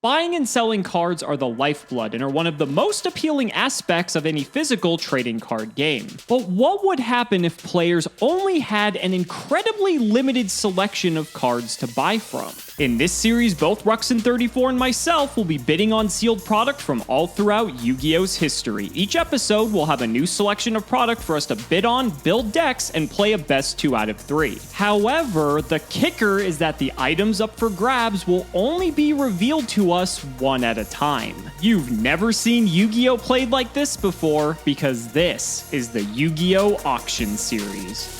Buying and selling cards are the lifeblood and are one of the most appealing aspects of any physical trading card game. But what would happen if players only had an incredibly limited selection of cards to buy from? In this series, both Ruxin34 and myself will be bidding on sealed product from all throughout Yu-Gi-Oh's history. Each episode will have a new selection of product for us to bid on, build decks, and play a best 2 out of 3. However, the kicker is that the items up for grabs will only be revealed to us one at a time. You've never seen Yu-Gi-Oh played like this before because this is the Yu-Gi-Oh Auction Series.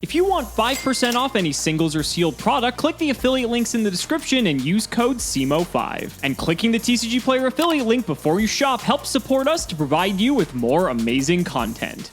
If you want 5% off any singles or sealed product, click the affiliate links in the description and use code Cimoooooooo5. And clicking the TCG Player affiliate link before you shop helps support us to provide you with more amazing content.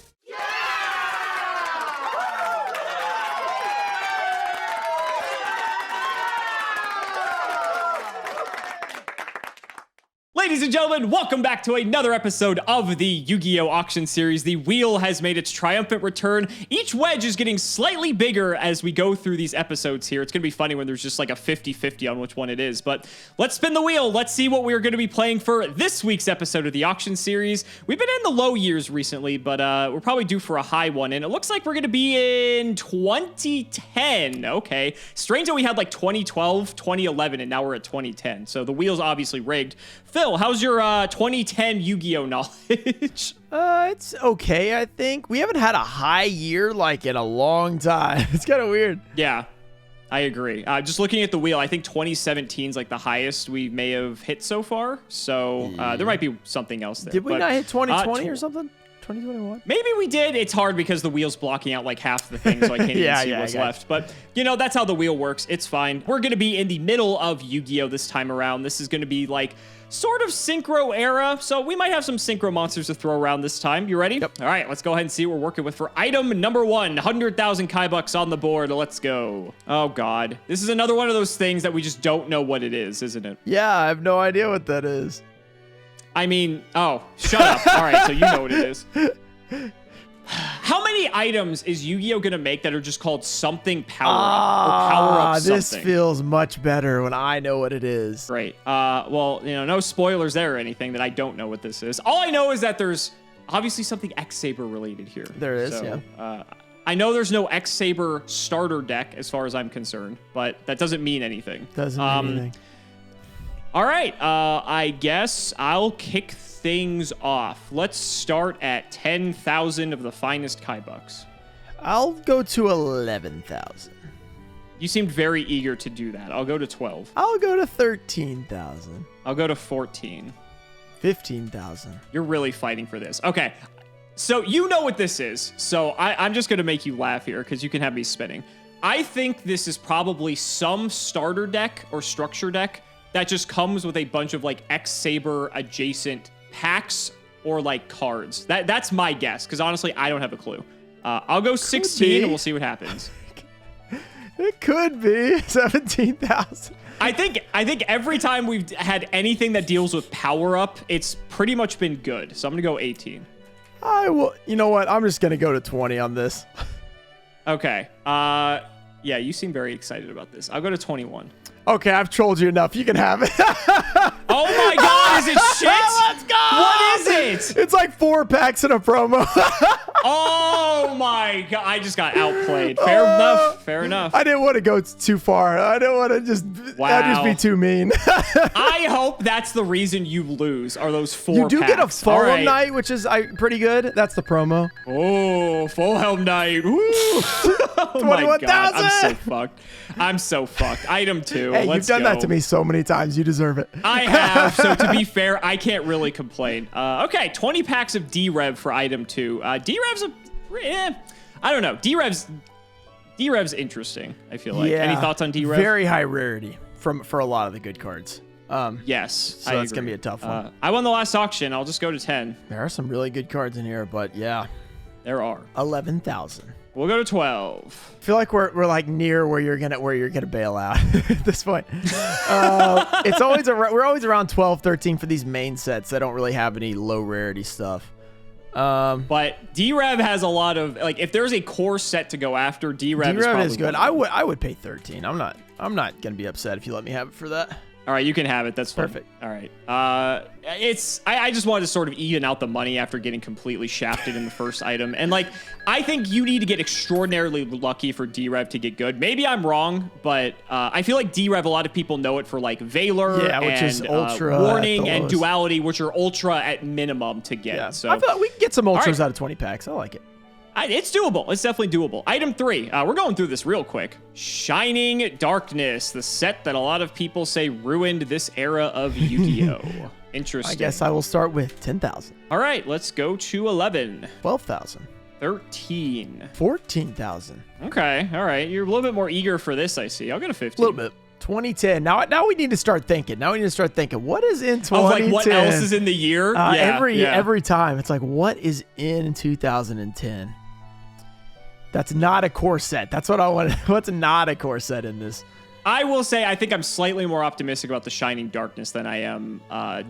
Ladies and gentlemen, welcome back to another episode of the Yu-Gi-Oh! Auction Series. The wheel has made its triumphant return. Each wedge is getting slightly bigger as we go through these episodes here. It's going to be funny when there's just like a 50-50 on which one it is. But let's spin the wheel. Let's see what we're going to be playing for this week's episode of the Auction Series. We've been in the low years recently, but we're probably due for a high one. And it looks like we're going to be in 2010. Okay. Strange that we had like 2012, 2011, and now we're at 2010. So the wheel's obviously rigged. Phil, how's your 2010 Yu-Gi-Oh knowledge? It's okay, I think. We haven't had a high year like in a long time. It's kind of weird. Yeah, I agree. Just looking at the wheel, I think 2017 is like the highest we may have hit so far. So there might be something else there. Did we not hit 2020 or something? 2021? Maybe we did. It's hard because the wheel's blocking out like half the thing, so I can't even see what's left. But, you know, that's how the wheel works. It's fine. We're going to be in the middle of Yu-Gi-Oh! This time around. This is going to be like sort of synchro era, so we might have some synchro monsters to throw around this time. You ready? Yep. All right, let's go ahead and see what we're working with for item number 1. 100,000 Kai bucks on the board. Let's go. Oh, God. This is another one of those things that we just don't know what it is, isn't it? Yeah, I have no idea what that is. I mean, oh, shut up. All right, so you know what it is. How many items is Yu-Gi-Oh gonna make that are just called something power up or power up something? This feels much better when I know what it is. Great. Well, you know, no spoilers there or anything that I don't know what this is. All I know is that there's obviously something X-Saber related here. There is, so, yeah. I know there's no X-Saber starter deck as far as I'm concerned, but that doesn't mean anything. Doesn't mean anything. All right, I guess I'll kick things off. Let's start at 10,000 of the finest Kai bucks. I'll go to 11,000. You seemed very eager to do that. I'll go to 12. I'll go to 13,000. I'll go to 14. 15,000. You're really fighting for this. Okay, so you know what this is. So I'm just going to make you laugh here because you can have me spinning. I think this is probably some starter deck or structure deck that just comes with a bunch of like X-Saber adjacent packs or like cards. That's my guess, because honestly, I don't have a clue. I'll go 16 and we'll see what happens. It could be 17,000. I think every time we've had anything that deals with power up, it's pretty much been good. So I'm gonna go 18. I will. You know what? I'm just gonna go to 20 on this. Okay. Yeah, you seem very excited about this. I'll go to 21. Okay, I've trolled you enough. You can have it. Oh my God, is it shit? Let's go! What is it? It's like 4 packs in a promo. Oh my God, I just got outplayed. Fair enough, fair enough. I didn't want to go too far. I didn't want to just, that'd just be too mean. I hope that's the reason you lose, are those 4 You do packs. get a full Helm Knight, which is pretty good. That's the promo. Oh, full Helm Knight. Woo. Oh my God, I'm so fucked. I'm so fucked. Item 2. Hey, Let's you've done go. that to me so many times. You deserve it. I have. So to be fair, I can't really complain. Okay, 20 packs of D-Rev for item 2. D-Rev's I don't know. D-Rev's interesting, I feel like. Yeah, any thoughts on D-Rev? Very high rarity for a lot of the good cards. Yes, so that's going to be a tough one. I won the last auction. I'll just go to 10. There are some really good cards in here, but yeah. There are. 11,000. We'll go to 12. I feel like we're like near where you're gonna bail out at this point. It's always we're always around 12, 13 for these main sets that don't really have any low rarity stuff. But D-Rev has a lot of, like, if there's a core set to go after, D-Rev is good. I would pay 13. I'm not gonna be upset if you let me have it for that. All right, you can have it. That's fine. Perfect. All right. I just wanted to sort of even out the money after getting completely shafted in the first item. And, like, I think you need to get extraordinarily lucky for D-Rev to get good. Maybe I'm wrong, but I feel like D-Rev, a lot of people know it for, like, Valor which is Ultra Warning and Duality, which are Ultra at minimum to get. Yeah. So I feel like we can get some Ultras out of 20 packs. I like it. It's doable. It's definitely doable. Item 3. We're going through this real quick. Shining Darkness, the set that a lot of people say ruined this era of Yu-Gi-Oh! Interesting. I guess I will start with 10,000. All right, let's go to 11. 12,000. 13. 14,000. Okay, all right. You're a little bit more eager for this, I see. I'll go to 15. A little bit. 2010. Now we need to start thinking. What is in 2010? Like, what else is in the year? Every time. It's like, what is in 2010? That's not a core set. That's what I want. What's not a core set in this? I will say I think I'm slightly more optimistic about the Shining Darkness than I am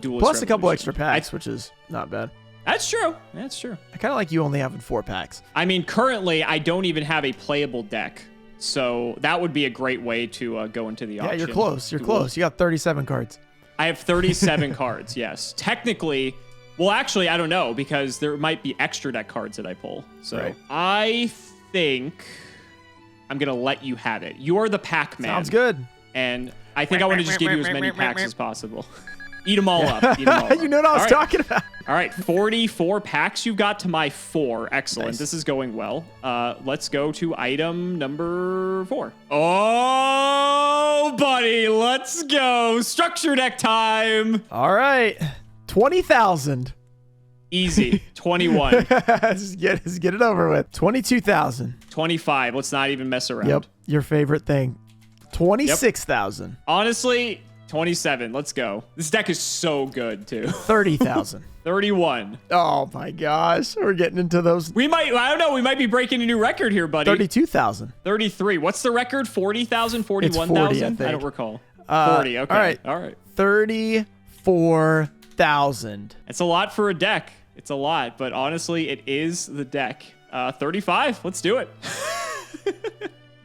Duelist Plus a couple Revolution. extra packs, which is not bad. That's true. That's true. I kind of like you only having 4 packs. I mean, currently, I don't even have a playable deck. So that would be a great way to go into the auction. Yeah, you're close. You're close. You got 37 cards. I have 37 cards, yes. Technically, well, actually, I don't know, because there might be extra deck cards that I pull. So right. I think I'm going to let you have it. You're the Pac-Man. Sounds good. And I think I want to just give you as many packs as possible. Eat them all up. Eat them all up. You know what I was talking about. All right, 44 packs you got to my 4. Excellent. Nice. This is going well. Let's go to item number 4. Oh, buddy, let's go. Structure deck time. All right, 20,000. Easy. 21. Just get it over with. 22,000. 25. Let's not even mess around. Yep, your favorite thing. 26,000. Yep. Honestly, 27. Let's go. This deck is so good, too. 30,000. 31. Oh, my gosh. We're getting into those. I don't know. We might be breaking a new record here, buddy. 32,000. 33. What's the record? 40,000? 41,000? 40, I think. I don't recall. 40. Okay. All right. 34,000. It's a lot for a deck. It's a lot, but honestly, it is the deck. 35. Let's do it.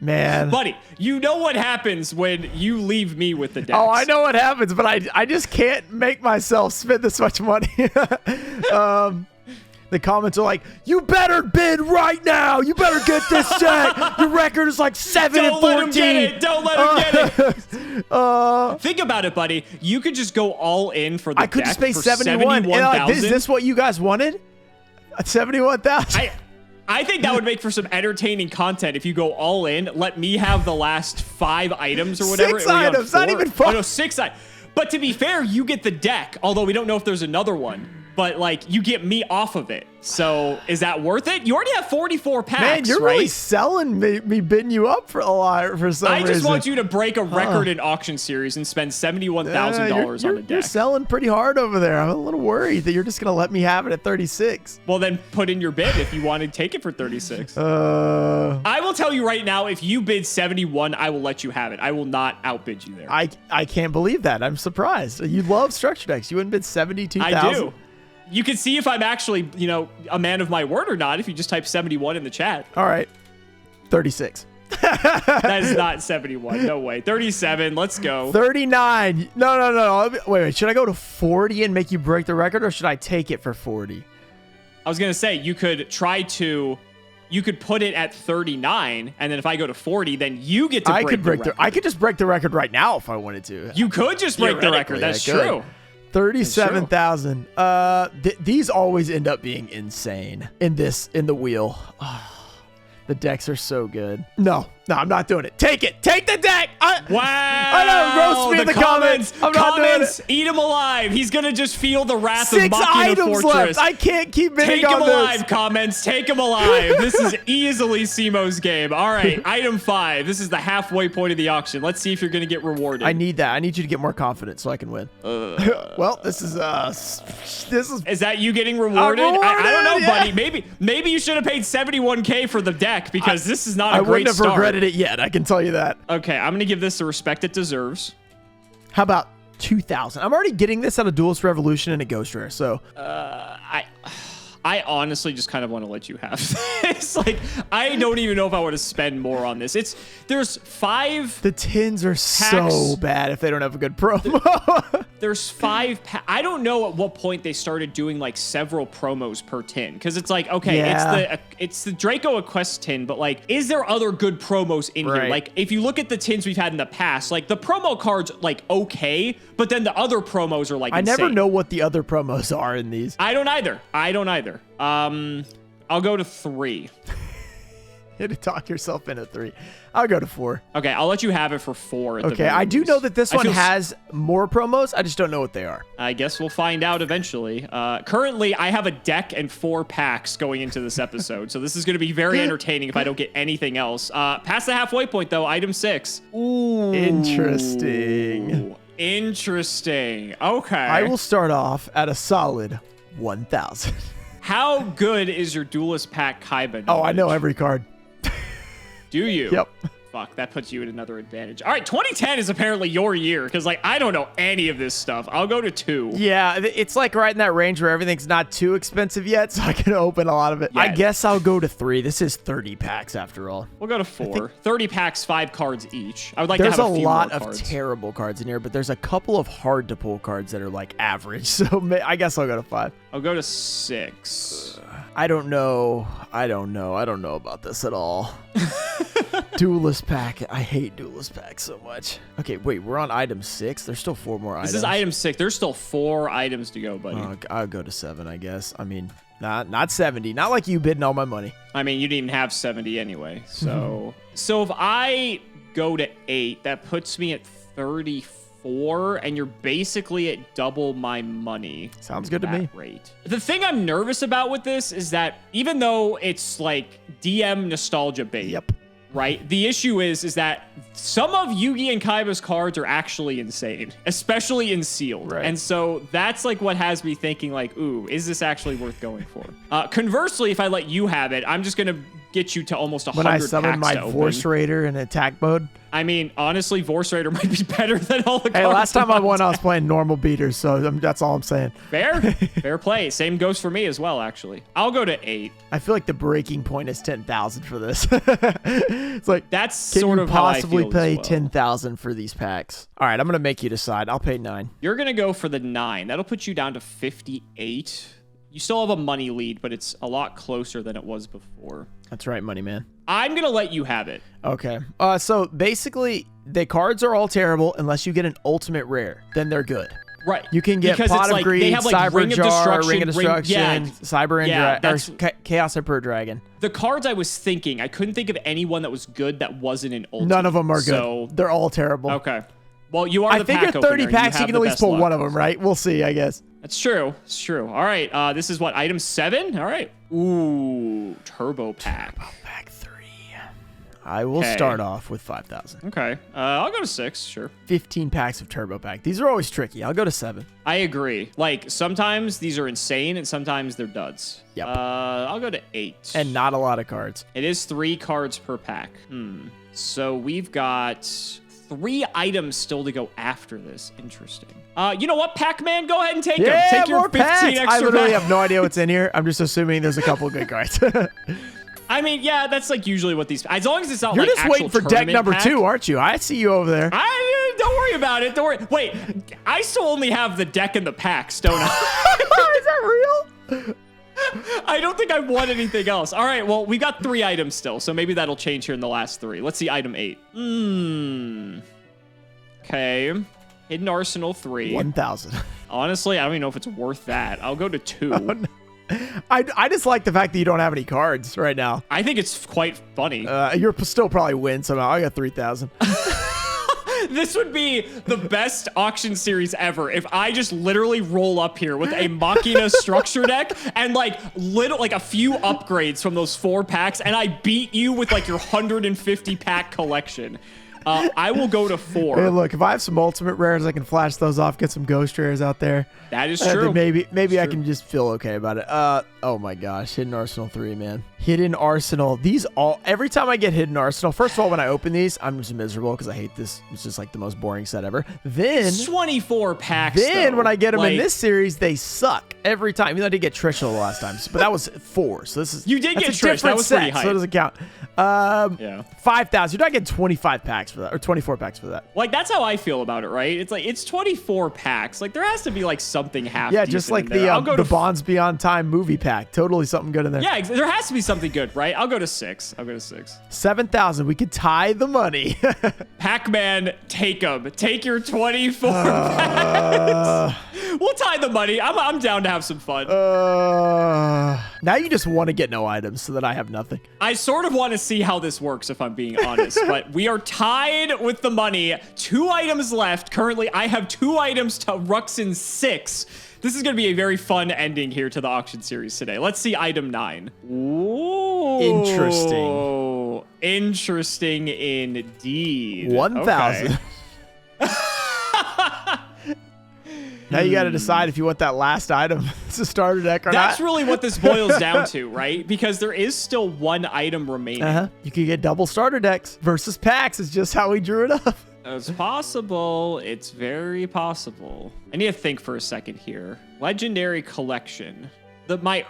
Man. Buddy, you know what happens when you leave me with the decks. Oh, I know what happens, but I just can't make myself spend this much money. The comments are like, you better bid right now. You better get this set. Your record is like 7 and 14. Don't let him get it. Think about it, buddy. You could just go all in for the deck. I could just pay 71. Is this what you guys wanted? 71,000? I think that would make for some entertaining content if you go all in. Let me have the last 5 items or whatever. 6 items, not even 5. Oh, no, 6 items. But to be fair, you get the deck, although we don't know if there's another one. But, like, you get me off of it. So, is that worth it? You already have 44 packs, Man, you're right? really selling me bidding you up for a lot for some reason. I just want you to break a record in auction series and spend $71,000 on a deck. You're selling pretty hard over there. I'm a little worried that you're just going to let me have it at 36. Well, then put in your bid if you want to take it for 36. I will tell you right now, if you bid 71, I will let you have it. I will not outbid you there. I can't believe that. I'm surprised. You love structure decks. You wouldn't bid 72,000. I do. You can see if I'm actually, a man of my word or not if you just type 71 in the chat. All right. 36. That is not 71. No way. 37. Let's go. 39. No. Wait. Should I go to 40 and make you break the record, or should I take it for 40? I was going to say, you could put it at 39, and then if I go to 40, then you get to break the record. I could just break the record right now if I wanted to. You could just break the record. That's true. 37,000. These always end up being insane in the wheel. The decks are so good. No, I'm not doing it. Take it. Take the deck. Wow. I know. Roast me in the comments. I'm not doing it. Eat him alive. He's going to just feel the wrath 6 of Machina items Fortress. left. I can't keep bidding on this. Take him alive, comments. Take him alive. This is easily Cimo's game. All right. Item 5. This is the halfway point of the auction. Let's see if you're going to get rewarded. I need that. I need you to get more confident so I can win. Well, this is. Is that you getting rewarded? I don't know, yeah. buddy. Maybe you should have paid 71K for the deck because this is not a great start. I wouldn't have regretted it yet. I can tell you that. Okay, I'm going to give this the respect it deserves. How about 2,000? I'm already getting this out of Duelist Revolution and a Ghost Rare, so. I honestly just kind of want to let you have this. Like, I don't even know if I want to spend more on this. There's 5. The tins are so bad if they don't have a good promo. There's 5. I don't know at what point they started doing like several promos per tin, because it's like, okay, it's the Draco Quest tin, but like, is there other good promos in here? Like, if you look at the tins we've had in the past, like the promo cards, like okay, but then the other promos are like insane. I never know what the other promos are in these. I don't either. I'll go to 3. You had to talk yourself into 3. I'll go to 4. Okay, I'll let you have it for 4. Okay, I do know that this one has more promos. I just don't know what they are. I guess we'll find out eventually. Currently, I have a deck and 4 packs going into this episode, so this is going to be very entertaining if I don't get anything else. Past the halfway point, though, item 6. Ooh. Interesting. Interesting. Okay. I will start off at a solid 1,000. How good is your Duelist pack Kaiba? Oh, I know every card. Do you? Yep. Fuck, that puts you at another advantage. All right, 2010 is apparently your year, because like I don't know any of this stuff. I'll go to 2. Yeah, it's like right in that range where everything's not too expensive yet, so I can open a lot of it. Yeah. I guess I'll go to 3. This is 30 packs after all. We'll go to 4. 30 packs, 5 cards each. I would like to have a few more cards. There's a lot of terrible cards in here, but there's a couple of hard to pull cards that are like average, so I guess I'll go to 5. I'll go to 6. I don't know about this at all. Duelist pack. I hate Duelist pack so much. Okay, wait, we're on item 6. There's still 4 more items. This is item 6. There's still 4 items to go, buddy. I'll go to 7, I guess. I mean, not 70. Not like you bidding all my money. I mean, you didn't even have 70 anyway. So, so if I go to 8, that puts me at 34, and you're basically at double my money. Sounds good to me. Rate. The thing I'm nervous about with this is that even though it's like DM nostalgia bait. Yep. Right? The issue is that some of Yugi and Kaiba's cards are actually insane, especially in sealed. Right. And so that's like what has me thinking like, ooh, is this actually worth going for? Conversely, if I let you have it, I'm just going to get you to almost 100 packs to open. When I summon my Force Raider in attack mode. I mean, honestly, Force Raider might be better than all the cards. Hey, last time I won, I was playing normal beaters, so that's all I'm saying. Fair. Fair play. Same goes for me as well, actually. I'll go to 8. I feel like the breaking point is 10,000 for this. It's like, that's sort of how I feel. Can you possibly pay 10,000 for these packs? All right, I'm going to make you decide. I'll pay 9. You're going to go for the 9. That'll put you down to 58. You still have a money lead, but it's a lot closer than it was before. That's right, money man. I'm going to let you have it. Okay. So basically, the cards are all terrible unless you get an ultimate rare. Then they're good. Right. You can get because Pot of like, Greed, like Cyber Jar, Ring of Destruction, yeah, Cyber or Chaos Emperor Dragon. The cards I was thinking, I couldn't think of anyone that was good that wasn't an ultimate. None of them are good. So, they're all terrible. Okay. Well, you are the pack opener. I think at 30 packs, you can at least pull one of them, right? We'll see, I guess. That's true. It's true. All right. This is what? Item 7? All right. Ooh. Turbo Pack. Turbo Pack 3. I will start off with 5,000. Okay. I'll go to 6. Sure. 15 packs of Turbo Pack. These are always tricky. I'll go to 7. I agree. Like, sometimes these are insane, and sometimes they're duds. Yep. I'll go to 8. And not a lot of cards. It is 3 cards per pack. So we've got 3 items still to go after this. Interesting. You know what, Pac-Man? Go ahead and take them. Take your 15 extra I literally have no idea what's in here. I'm just assuming there's a couple of good cards. I mean, yeah, that's like usually what these... As long as it's not You're like just waiting for deck number 2, aren't you? I see you over there. Don't worry about it. Don't worry. Wait, I still only have the deck and the packs, don't I? Is that real? I don't think I won anything else. All right, well, we got 3 items still, so maybe that'll change here in the last 3. Let's see item 8. Okay. Hidden Arsenal 3. 1,000. Honestly, I don't even know if it's worth that. I'll go to 2. Oh, no. I just like the fact that you don't have any cards right now. I think it's quite funny. You're still probably win somehow. I got 3,000. This would be the best auction series ever if I just literally roll up here with a Machina structure deck and like a few upgrades from those 4 packs, and I beat you with like your 150 pack collection. I will go to 4. Hey, look, if I have some ultimate rares, I can flash those off, get some ghost rares out there. That is true. Then maybe I can just feel okay about it. Oh my gosh, Hidden Arsenal 3, man. Hidden Arsenal. Every time I get Hidden Arsenal, first of all, when I open these, I'm just miserable because I hate this. It's just like the most boring set ever. Then 24 packs. Then when I get them in this series, they suck every time. Even though I did get Trisha the last time, but that was 4. So this is you did get Trish. That was pretty high. So it doesn't count. Yeah. 5,000. You're not getting 25 packs for that, or 24 packs for that. Like that's how I feel about it, right? It's like it's 24 packs. Like there has to be like something half. Yeah, just like the Bonds Beyond Time movie pack. Totally something good in there. Yeah, there has to be something good, right? I'll go to 6. 7,000. We could tie the money. Pac-Man, take them. Take your 24 packs. We'll tie the money. I'm down to have some fun. Now you just want to get no items so that I have nothing. I sort of want to see how this works, if I'm being honest. But we are tied with the money. 2 items left. Currently, I have 2 items to Ruxin 6. This is going to be a very fun ending here to the auction series today. Let's see item 9. Ooh. Interesting indeed. 1,000. Okay. Now you got to decide if you want that last item as a starter deck or not. That's really what this boils down to, right? Because there is still 1 item remaining. You could get double starter decks versus packs. Is just how we drew it up. It's possible. It's very possible. I need to think for a second here. Legendary collection. My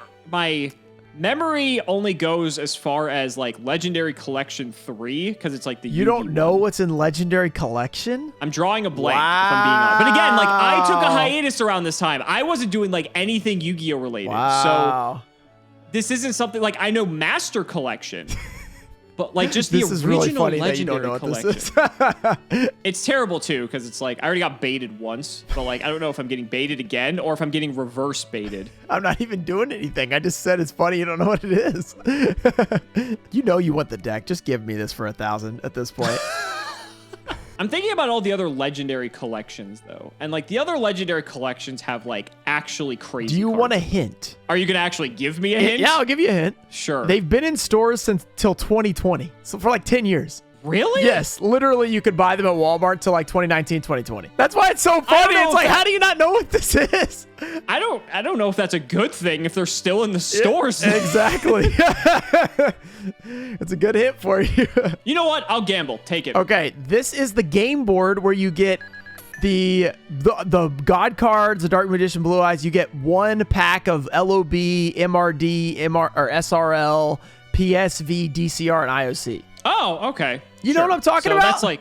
memory only goes as far as like Legendary Collection 3 because it's like the You don't know what's in Legendary Collection? I'm drawing a blank if I'm being honest. But again, like I took a hiatus around this time. I wasn't doing like anything Yu-Gi-Oh related. So this isn't something like I know Master Collection. But like just the original really funny Legendary that you don't know Collection. What this is. It's terrible too because it's like I already got baited once, but like I don't know if I'm getting baited again or if I'm getting reverse baited. I'm not even doing anything. I just said it's funny. You don't know what it is. You know you want the deck. Just give me this for 1,000 at this point. I'm thinking about all the other Legendary collections though, and like the other Legendary collections have like actually crazy. Do you cards. want a hint? Are you gonna actually give me a hint? Yeah, I'll give you a hint. Sure. They've been in stores since till 2020, so for like 10 years. Really? Yes, literally you could buy them at Walmart till like 2019, 2020. That's why it's so funny. It's like, how do you not know what this is? I don't know if that's a good thing if they're still in the stores. Yeah, exactly. It's a good hint for you. You know what? I'll gamble. Take it. Okay, this is the game board where you get the God cards, the Dark Magician Blue Eyes. You get 1 pack of LOB, MRD, or SRL, PSV, DCR, and IOC. Oh, okay. You know what I'm talking about? That's like,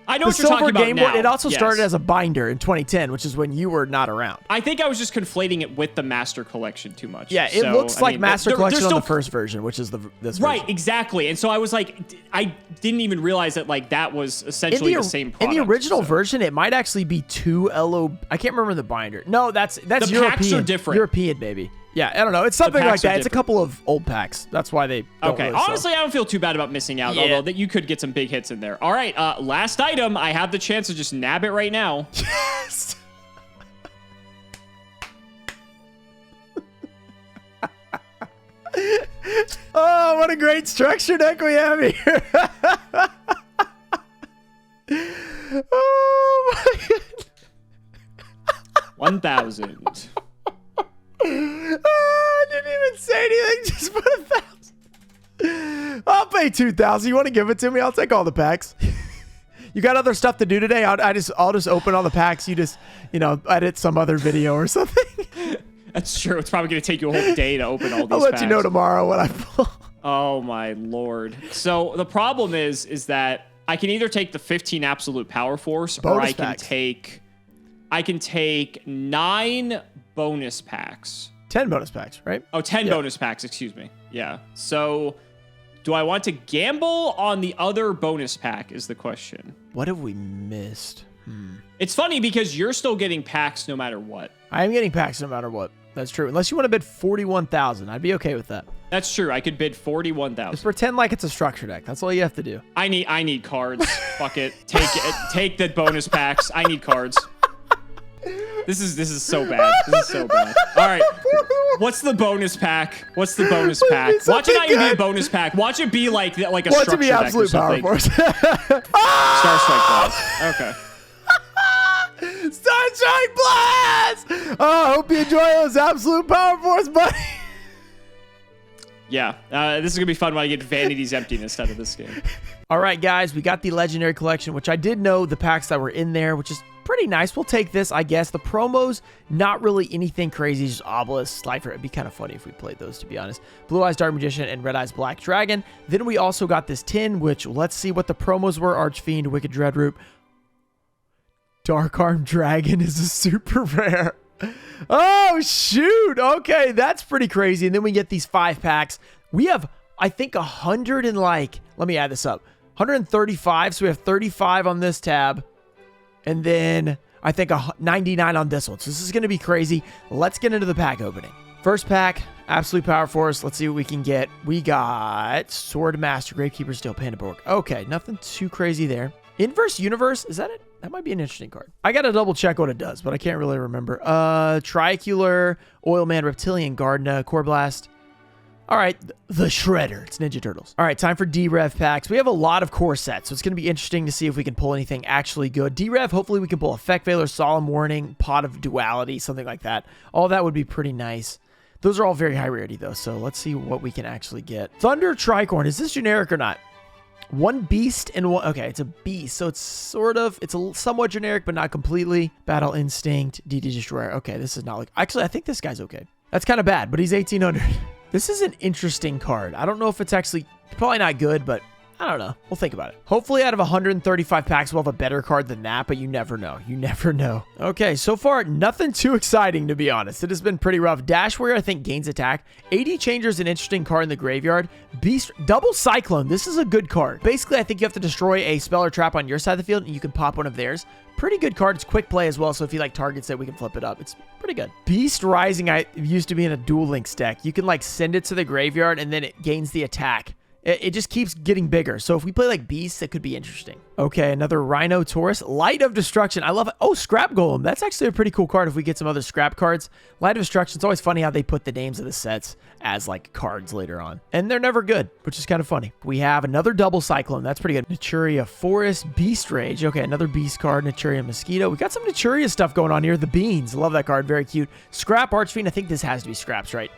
I know what you're talking about game now. board. It also started as a binder in 2010, which is when you were not around. I think I was just conflating it with the Master Collection too much. Yeah, it looks like Master Collection on the first version, which is this right, version. Exactly. And so I was like, I didn't even realize that like that was essentially the same product. In the original version, it might actually be 2 LO. I can't remember the binder. No, that's the European. packs are different. European, baby. Yeah, I don't know. It's something like that. It's a couple of old packs. That's why they don't okay. really Honestly, I don't feel too bad about missing out, although that you could get some big hits in there. All right, last item. I have the chance to just nab it right now. Yes. Oh, what a great structure deck we have here. Oh my God. 1,000. I didn't even say anything. Just put 1,000. I'll pay 2,000. You want to give it to me? I'll take all the packs. You got other stuff to do today? I'll just open all the packs. You just, edit some other video or something. That's true. It's probably going to take you a whole day to open all these I'll let packs. you know tomorrow when I pull. Oh my Lord. So the problem is that I can either take the 15 absolute power force or I can take 9 bonus packs. 10 bonus packs, right? Oh, 10 bonus packs, excuse me. Yeah. So do I want to gamble on the other bonus pack is the question. What have we missed? It's funny because you're still getting packs no matter what. I am getting packs no matter what. That's true. Unless you want to bid 41,000. I'd be okay with that. That's true. I could bid 41,000. Just pretend like it's a structure deck. That's all you have to do. I need cards. Fuck it. Take the bonus packs. I need cards. This is so bad. This is so bad. All right. What's the bonus pack? What's the bonus pack? Watch it not even be a bonus pack. Watch it be like a structure deck or something. Want to be absolute power force. Star Strike Blast. Okay. Star Strike Blast! Oh, I hope you enjoy those absolute power force, buddy. Yeah, this is gonna be fun when I get Vanity's Emptiness out of this game. All right, guys, we got the Legendary Collection, which I did know the packs that were in there, which is pretty nice. We'll take this, I guess. The promos, not really anything crazy, just Obelisk, Slifer. It'd be kind of funny if we played those, to be honest. Blue Eyes Dark Magician and Red Eyes Black Dragon. Then we also got this tin, which let's see what the promos were. Archfiend, Wicked Dreadroot. Dark Arm Dragon is a super rare. Oh, shoot. Okay, that's pretty crazy. And then we get these 5 packs. We have, I think, 100 and like, let me add this up. 135. So we have 35 on this tab. And then I think 99 on this one. So this is going to be crazy. Let's get into the pack opening. First pack, Absolute Power Force. Let's see what we can get. We got Sword Master, Gravekeeper Steel, Panda Borg. Okay, nothing too crazy there. Inverse Universe, is that it? That might be an interesting card. I got to double check what it does, but I can't really remember. Tricular, Oilman, Reptilian, Gardna, Core Blast. All right, the Shredder. It's Ninja Turtles. All right, time for D-Rev packs. We have a lot of core sets, so it's going to be interesting to see if we can pull anything actually good. D-Rev, hopefully we can pull Effect Veiler, Solemn Warning, Pot of Duality, something like that. All that would be pretty nice. Those are all very high rarity, though, so let's see what we can actually get. Thunder Tricorn. Is this generic or not? One beast and one... Okay, it's a beast, so it's sort of... It's a somewhat generic, but not completely. Battle Instinct, DD Destroyer. Okay, this is not like... Actually, I think this guy's okay. That's kind of bad, but he's 1800. This is an interesting card. I don't know if it's actually... Probably not good, but... I don't know. We'll think about it. Hopefully out of 135 packs, we'll have a better card than that, but you never know. You never know. Okay, so far, nothing too exciting, to be honest. It has been pretty rough. Dash Warrior, I think, gains attack. AD Changer is an interesting card in the graveyard. Beast, Double Cyclone. This is a good card. Basically, I think you have to destroy a spell or trap on your side of the field, and you can pop one of theirs. Pretty good card. It's quick play as well, so if he, like, targets it, we can flip it up. It's pretty good. Beast Rising, I used to be in a Duel Links deck. You can, like, send it to the graveyard, and then it gains the attack. It just keeps getting bigger. So if we play like Beasts, it could be interesting. Okay, another Rhino Taurus. Light of Destruction. I love it. Oh, Scrap Golem. That's actually a pretty cool card if we get some other scrap cards. Light of Destruction. It's always funny how they put the names of the sets as like cards later on. And they're never good, which is kind of funny. We have another Double Cyclone. That's pretty good. Naturia Forest. Beast Rage. Okay, another Beast card. Naturia Mosquito. We got some Naturia stuff going on here. The Beans. Love that card. Very cute. Scrap Archfiend. I think this has to be scraps, right?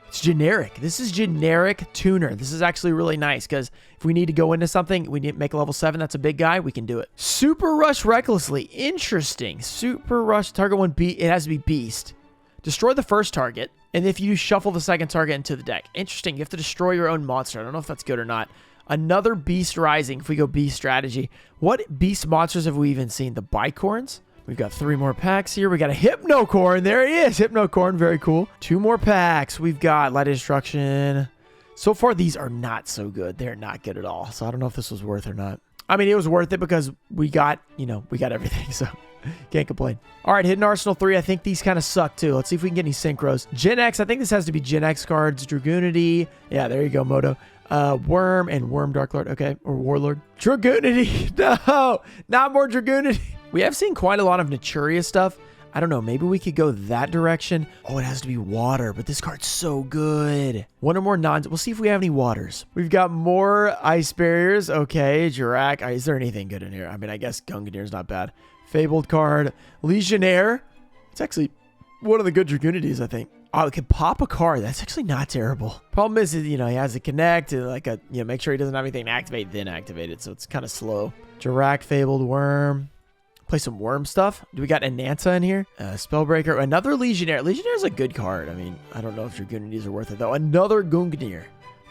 It's generic. This is generic tuner. This is actually really nice because if we need to go into something, we need to make a level 7. That's a big guy. We can do it. Super Rush Recklessly. Interesting. Super Rush. Target one beat. It has to be Beast. Destroy the first target. And if you shuffle the second target into the deck. Interesting. You have to destroy your own monster. I don't know if that's good or not. Another Beast Rising. If we go Beast strategy. What Beast monsters have we even seen? The Bicorns? We've got 3 more packs here. We got a Hypnocorn. There he is. Hypnocorn. Very cool. 2 more packs. We've got Light of Destruction. So far, these are not so good. They're not good at all. So I don't know if this was worth or not. I mean, it was worth it because we got, we got everything. So can't complain. All right, Hidden Arsenal 3. I think these kind of suck too. Let's see if we can get any Synchros. Gen X. I think this has to be Gen X cards. Dragoonity. Yeah, there you go, Moto. Worm and Worm Dark Lord. Okay. Or Warlord. Dragoonity. No, not more Dragoonity. We have seen quite a lot of Naturia stuff. I don't know. Maybe we could go that direction. Oh, it has to be water, but this card's so good. One or more nons. We'll see if we have any waters. We've got more ice barriers. Okay, Jirak. Is there anything good in here? I mean, I guess Gungnir's not bad. Fabled card. Legionnaire. It's actually one of the good Dragoonities, I think. Oh, it can pop a card. That's actually not terrible. Problem is, he has to connect and like make sure he doesn't have anything to activate, then activate it. So it's kind of slow. Jirak, Fabled Worm. Play some worm stuff. Do we got Ananta in here? Spellbreaker. Another Legionnaire. Legionnaire is a good card. I mean, I don't know if Dragoonities are worth it, though. Another Gungnir.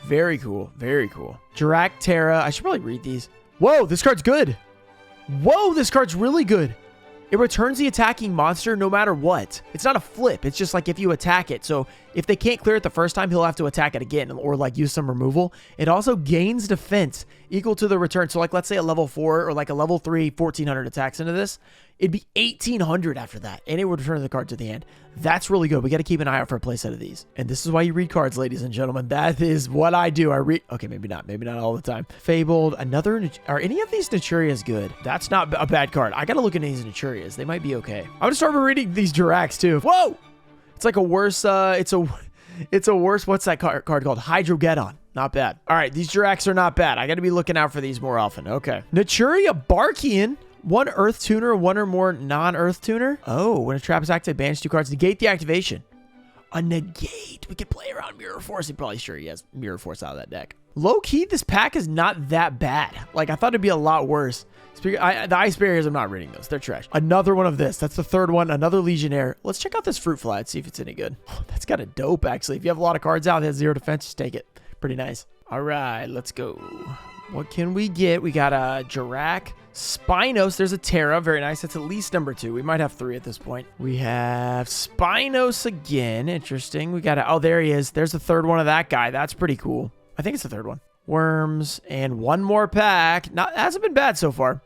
Very cool. Very cool. Jirak Terra. I should probably read these. Whoa, this card's good. Whoa, this card's really good. It returns the attacking monster no matter what. It's not a flip. It's just like if you attack it. So if they can't clear it the first time, he'll have to attack it again or like use some removal. It also gains defense equal to the return. So like let's say a level 4 or like a level 3, 1400 attacks into this. It'd be 1800 after that. And it would return the card to the hand. That's really good. We got to keep an eye out for a playset of these. And this is why you read cards, ladies and gentlemen. That is what I do. I read. Okay, maybe not. Maybe not all the time. Fabled. Another. Are any of these Naturias good? That's not a bad card. I got to look at these Naturias. They might be okay. I'm going to start reading these Jiraks too. Whoa! It's like a worse. It's It's a worse. What's that card called? Hydrogeddon. Not bad. All right, these Jiracs are not bad. I got to be looking out for these more often. Okay. Naturia Barkian. One Earth Tuner, one or more non-Earth Tuner. Oh, when a trap is activated, banish 2 cards. Negate the activation. A negate. We could play around Mirror Force. I'm probably sure he has Mirror Force out of that deck. Low-key, this pack is not that bad. Like, I thought it'd be a lot worse. The Ice Barriers, I'm not reading those. They're trash. Another one of this. That's the third one. Another Legionnaire. Let's check out this Fruit Fly and see if it's any good. Oh, that's kind of dope, actually. If you have a lot of cards out that has 0 defense, just take it. Pretty nice. All right, let's go. What can we get? We got a Jirac. Spinos, there's a Terra. Very nice. That's at least number 2. We might have 3 at this point. We have Spinos again. Interesting. We got a, oh, there he is. There's the third one of that guy. That's pretty cool. I think it's the third one. Worms and one more pack. Hasn't been bad so far.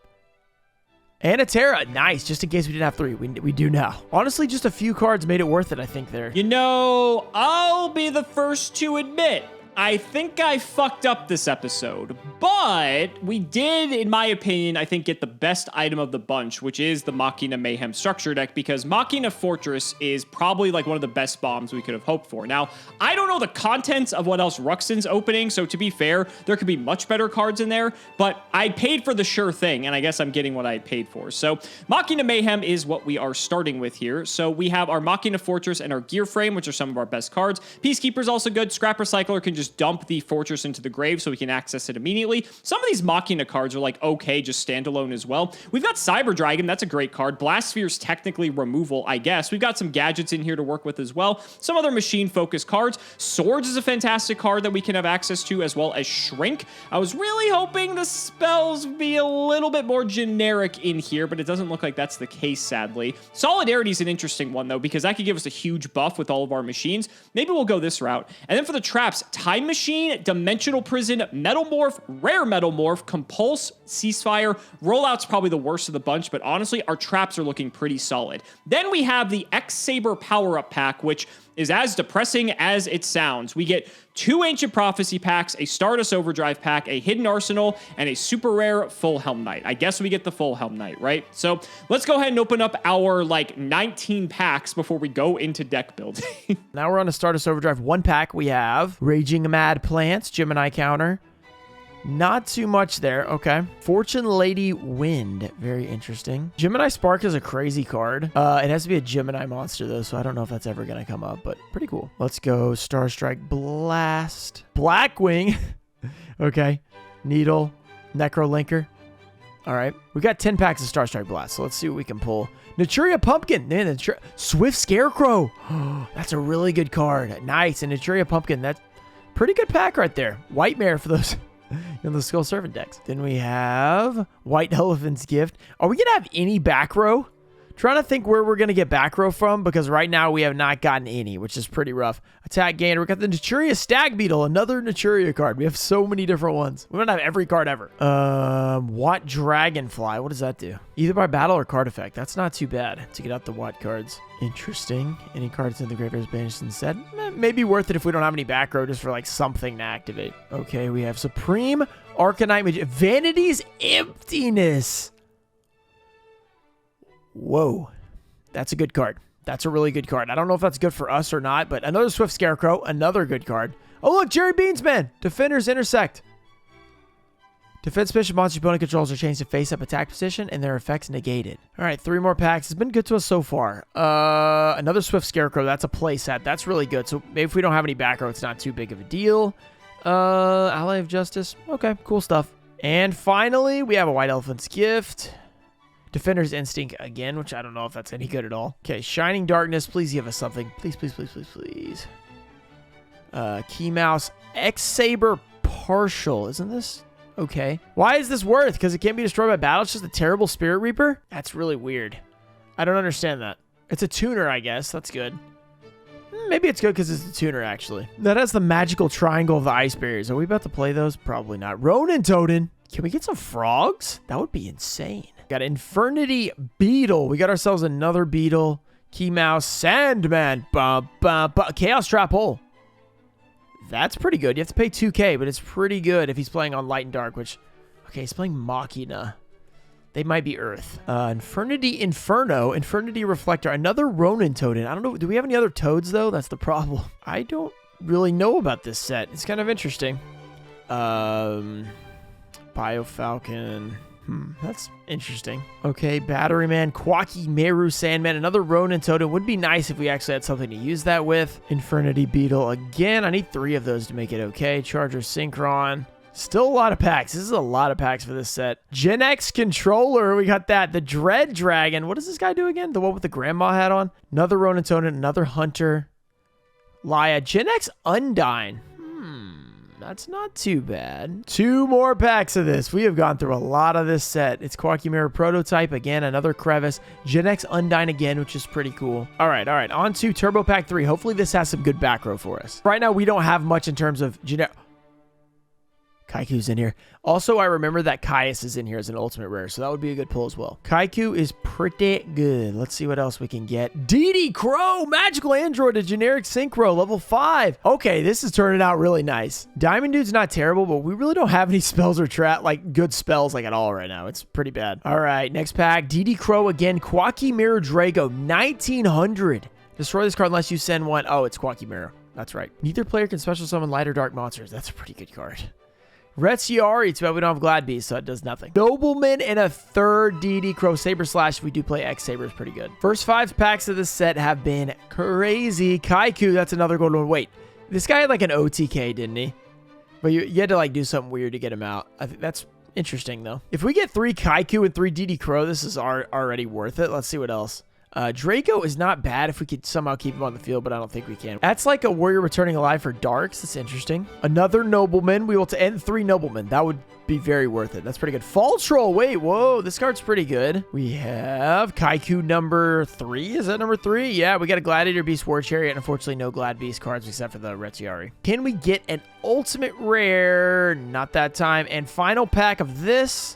And a Terra. Nice. Just in case we didn't have 3. We do now. Honestly, just a few cards made it worth it, I think, there. You know, I'll be the first to admit, I think I fucked up this episode, but we did, in my opinion, I think get the best item of the bunch, which is the Machina Mayhem structure deck, because Machina Fortress is probably like one of the best bombs we could have hoped for. Now, I don't know the contents of what else Ruxin's opening, so to be fair, there could be much better cards in there, but I paid for the sure thing, and I guess I'm getting what I paid for. So Machina Mayhem is what we are starting with here. So we have our Machina Fortress and our Gear Frame, which are some of our best cards. Peacekeeper's also good. Scrap Recycler can just dump the fortress into the grave so we can access it immediately. Some of these Machina cards are like okay, just standalone as well. We've got Cyber Dragon, that's a great card. Blast Sphere's technically removal, I guess. We've got some gadgets in here to work with as well. Some other machine-focused cards. Swords is a fantastic card that we can have access to, as well as Shrink. I was really hoping the spells would be a little bit more generic in here, but it doesn't look like that's the case, sadly. Solidarity is an interesting one, though, because that could give us a huge buff with all of our machines. Maybe we'll go this route. And then for the traps, Time Machine, Dimensional Prison, Metal Morph, Rare Metal Morph, Compulse, Ceasefire. Rollout's probably the worst of the bunch, but honestly, our traps are looking pretty solid. Then we have the X-Saber Power-Up Pack, which is as depressing as it sounds. We get 2 Ancient Prophecy packs, a Stardust Overdrive pack, a Hidden Arsenal, and a super rare Full Helm Knight. I guess we get the Full Helm Knight, right? So let's go ahead and open up our, 19 packs before we go into deck building. Now we're on a Stardust Overdrive 1 pack. We have Raging Mad Plants, Gemini counter. Not too much there. Okay. Fortune Lady Wind. Very interesting. Gemini Spark is a crazy card. It has to be a Gemini monster, though, so I don't know if that's ever going to come up, but pretty cool. Let's go Star Strike Blast. Blackwing. Okay. Needle. Necrolinker. All right. We got 10 packs of Star Strike Blast, so let's see what we can pull. Naturia Pumpkin. Man, Swift Scarecrow. That's a really good card. Nice. And Naturia Pumpkin. That's pretty good pack right there. White Mare for those... in the Skull Servant decks. Then we have White Elephant's Gift. Are we going to have any back row? Trying to think where we're going to get back row from, because right now we have not gotten any, which is pretty rough. Attack Gainer. We got the Naturia Stag Beetle, another Naturia card. We have so many different ones. We don't have every card ever. Watt Dragonfly. What does that do? Either by battle or card effect. That's not too bad to get out the Watt cards. Interesting. Any cards in the graveyard is banished instead? Maybe worth it if we don't have any back row, just for like something to activate. Okay, we have Supreme Arcanite Magi. Vanity's Emptiness. Whoa, that's a good card. That's a really good card. I don't know if that's good for us or not, but another Swift Scarecrow, another good card. Oh, look, Jerry Beansman. Defenders Intersect. Defense special monster opponent controls are changed to face-up attack position, and their effects negated. All right, 3 more packs. It's been good to us so far. Another Swift Scarecrow. That's a play set. That's really good. So maybe if we don't have any back row, it's not too big of a deal. Ally of Justice. Okay, cool stuff. And finally, we have a White Elephant's Gift. Defender's Instinct again, which I don't know if that's any good at all. Okay, Shining Darkness. Please give us something. Please, please, please, please, please. Key Mouse. X-Saber Partial. Isn't this? Okay. Why is this worth? Because it can't be destroyed by battle? It's just a terrible Spirit Reaper? That's really weird. I don't understand that. It's a tuner, I guess. That's good. Maybe it's good because it's a tuner, actually. That has the magical triangle of the Ice Barriers. Are we about to play those? Probably not. Ronin Totem. Can we get some frogs? That would be insane. Got Infernity Beetle. We got ourselves another Beetle. Key Mouse. Sandman. Chaos Trap Hole. That's pretty good. You have to pay 2K, but it's pretty good if he's playing on Light and Dark, which... Okay, he's playing Machina. They might be Earth. Infernity Inferno. Infernity Reflector. Another Ronin Totem. I don't know. Do we have any other toads, though? That's the problem. I don't really know about this set. It's kind of interesting. Biofalcon. That's interesting. Okay, Battery Man, Quacky, Meru, Sandman, another Ronin Totem. Would be nice if we actually had something to use that with. Infernity Beetle. Again, I need 3 of those to make it okay. Charger Synchron. Still a lot of packs. This is a lot of packs for this set. Gen X Controller. We got that. The Dread Dragon. What does this guy do again? The one with the grandma hat on? Another Ronin Totem. Another Hunter. Laya. Gen X Undyne. That's not too bad. 2 more packs of this. We have gone through a lot of this set. It's Quacky Mirror Prototype. Again, another Crevice. Gen X Undyne again, which is pretty cool. All right. On to Turbo Pack 3. Hopefully this has some good back row for us. Right now, we don't have much in terms of generic. Kaiku's in here. Also, I remember that Caius is in here as an ultimate rare, so that would be a good pull as well. Kaiku is pretty good. Let's see what else we can get. DD Crow, Magical Android, a generic Synchro, level 5. Okay, this is turning out really nice. Diamond Dude's not terrible, but we really don't have any spells or good spells at all right now. It's pretty bad. All right, next pack. DD Crow again. Quacky Mirror Drago, 1900. Destroy this card unless you send one. Oh, it's Quacky Mirror. That's right. Neither player can special summon light or dark monsters. That's a pretty good card. Retziari, it's about we don't have Glad Beast, so it does nothing. Nobleman and a 3rd DD Crow Saber Slash. We do play X Saber, is pretty good. First 5 packs of this set have been crazy. Kaiku, that's another good one. Wait, this guy had an OTK, didn't he? But you had to do something weird to get him out. I think that's interesting, though. If we get 3 Kaiku and 3 DD Crow, this is already worth it. Let's see what else. Draco is not bad if we could somehow keep him on the field, but I don't think we can. That's like a warrior returning alive for darks. That's interesting. Another nobleman. We will end 3 noblemen. That would be very worth it. That's pretty good. Fall Troll. Wait, whoa. This card's pretty good. We have Kaiku number 3. Is that number 3? Yeah, we got a Gladiator Beast War Chariot, and unfortunately no Glad Beast cards except for the Retziari. Can we get an ultimate rare? Not that time. And final pack of this.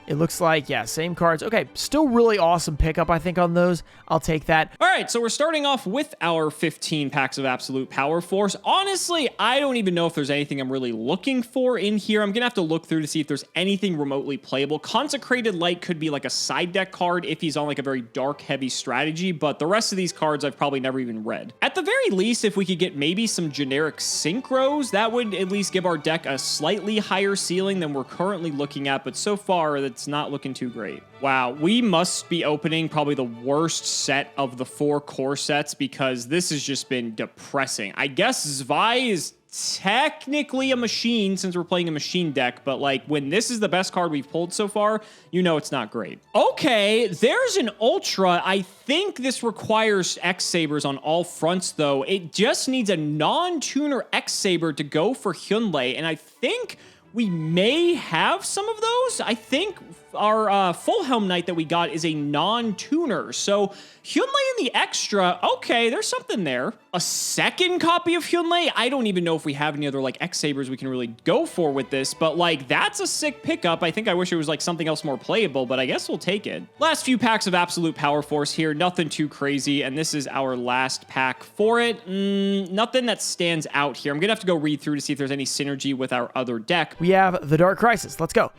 It looks like, yeah, same cards. Okay, still really awesome pickup, I think, on those. I'll take that. All right, so we're starting off with our 15 packs of Absolute Power Force. Honestly, I don't even know if there's anything I'm really looking for in here. I'm going to have to look through to see if there's anything remotely playable. Consecrated Light could be a side deck card if he's on a very dark, heavy strategy, but the rest of these cards I've probably never even read. At the very least, if we could get maybe some generic Synchros, that would at least give our deck a slightly higher ceiling than we're currently looking at, but so far, it's not looking too great. Wow, we must be opening probably the worst set of the 4 core sets because this has just been depressing. I guess Zwei is technically a machine since we're playing a machine deck, but when this is the best card we've pulled so far, it's not great. Okay, there's an Ultra. I think this requires X-Sabers on all fronts, though. It just needs a non-tuner X-Saber to go for Hyunlei, and I think we may have some of those. I think our Full Helm Knight that we got is a non-tuner. So Hyunlei in the extra, okay, there's something there. A second copy of Hyunlei? I don't even know if we have any other X-Sabers we can really go for with this, but that's a sick pickup. I think I wish it was something else more playable, but I guess we'll take it. Last few packs of Absolute Power Force here, nothing too crazy, and this is our last pack for it. Nothing that stands out here. I'm gonna have to go read through to see if there's any synergy with our other deck. We have the Dark Crisis. Let's go.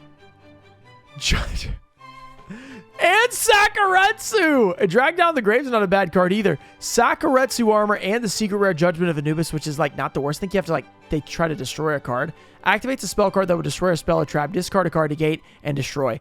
And Sakuretsu! Drag Down the Grave's not a bad card either. Sakuretsu armor and the secret rare Judgment of Anubis, which is not the worst. I think you have to they try to destroy a card. Activates a spell card that would destroy a spell or trap, discard a card, negate, and destroy.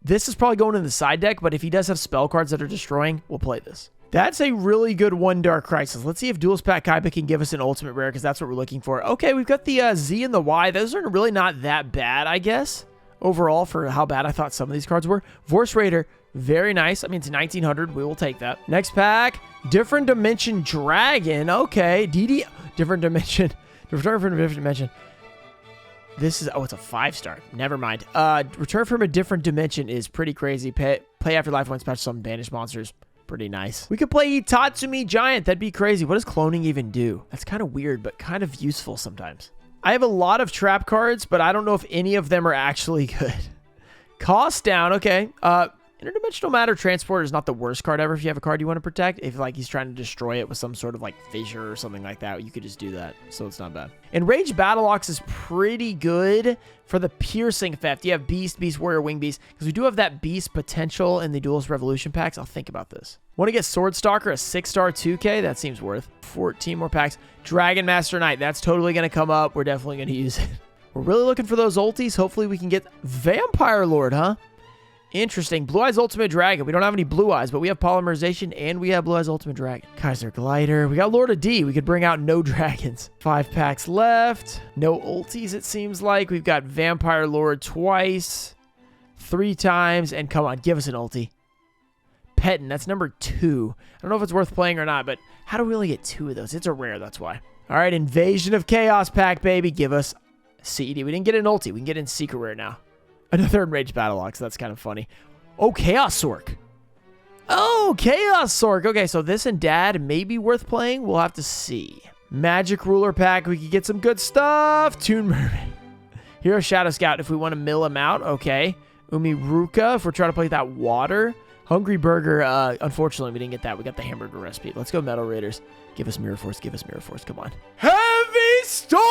This is probably going in the side deck, but if he does have spell cards that are destroying, we'll play this. That's a really good 1 Dark Crisis. Let's see if Duelist Pack Kaiba can give us an ultimate rare, because that's what we're looking for. Okay, we've got the Z and the Y. Those are really not that bad, I guess, overall, for how bad I thought some of these cards were. Vorse Raider, very nice. I mean, it's 1900. We will take that. Next pack, Different Dimension Dragon. Okay, DD, Different Dimension. Return from a Different Dimension. This is, oh, it's a 5-star. Never mind. Return from a Different Dimension is pretty crazy. Play after life points, patch some banished monsters. Pretty nice. We could play Tatsumi Giant. That'd be crazy. What does cloning even do? That's kind of weird, but kind of useful sometimes. I have a lot of trap cards, but I don't know if any of them are actually good. Cost down. Okay. Interdimensional Matter Transporter is not the worst card ever if you have a card you want to protect. If like he's trying to destroy it with some sort of like fissure or something like that, you could just do that. So it's not bad. Enraged Battle Ox is pretty good for the piercing effect. You have Beast, Beast Warrior, Wing Beast. Because we do have that Beast potential in the Duelist Revolution packs. I'll think about this. Want to get Sword Stalker, a 6-star 2K? That seems worth 14 more packs. Dragon Master Knight. That's totally going to come up. We're definitely going to use it. We're really looking for those ultis. Hopefully we can get Vampire Lord, huh? Interesting. Blue Eyes Ultimate Dragon. We don't have any Blue Eyes, but we have Polymerization and we have Blue Eyes Ultimate Dragon. Kaiser Glider. We got Lord of D. We could bring out no dragons. 5 packs left. No ultis, it seems like. We've got Vampire Lord twice, 3 times, and come on, give us an ulti. Pettin, that's number 2. I don't know if it's worth playing or not, but how do we only get 2 of those? It's a rare, that's why. All right, Invasion of Chaos pack, baby. Give us CED. We didn't get an ulti. We can get in Secret Rare now. Another Enraged Battle Ox. That's kind of funny. Oh, Chaos Sork. Oh, Chaos Sork. Okay, so this and Dad may be worth playing. We'll have to see. Magic Ruler pack. We could get some good stuff. Toon Mermaid. Hero Shadow Scout if we want to mill him out. Okay. Umi Ruka if we're trying to play that water. Hungry Burger. Unfortunately, we didn't get that. We got the hamburger recipe. Let's go Metal Raiders. Give us Mirror Force. Give us Mirror Force. Come on. Heavy Storm!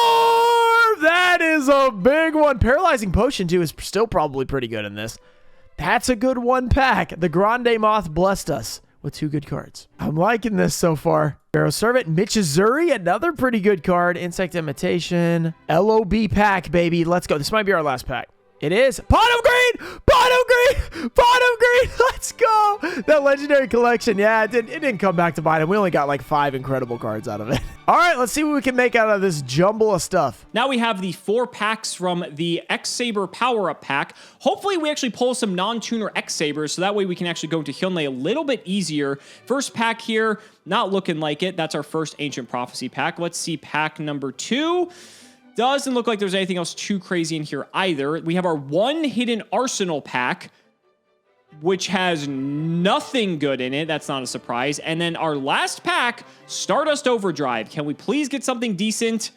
That is a big one. Paralyzing Potion, too, is still probably pretty good in this. That's a good 1 pack. The Grande Moth blessed us with 2 good cards. I'm liking this so far. Pharaoh Servant, Michizuri, another pretty good card. Insect Imitation. LOB pack, baby. Let's go. This might be our last pack. It is. Pot of Green! Pot of Green! Pot of Green! Let's go! That Legendary Collection, yeah, it didn't come back to bite him. We only got like 5 incredible cards out of it. All right, let's see what we can make out of this jumble of stuff. Now we have the 4 packs from the X-Saber Power-Up pack. Hopefully we actually pull some non-tuner X-Sabers, so that way we can actually go into Hyundae a little bit easier. First pack here, not looking like it. That's our first Ancient Prophecy pack. Let's see pack number 2. Doesn't look like there's anything else too crazy in here either. We have our 1 Hidden Arsenal pack, which has nothing good in it. That's not a surprise. And then our last pack, Stardust Overdrive. Can we please get something decent?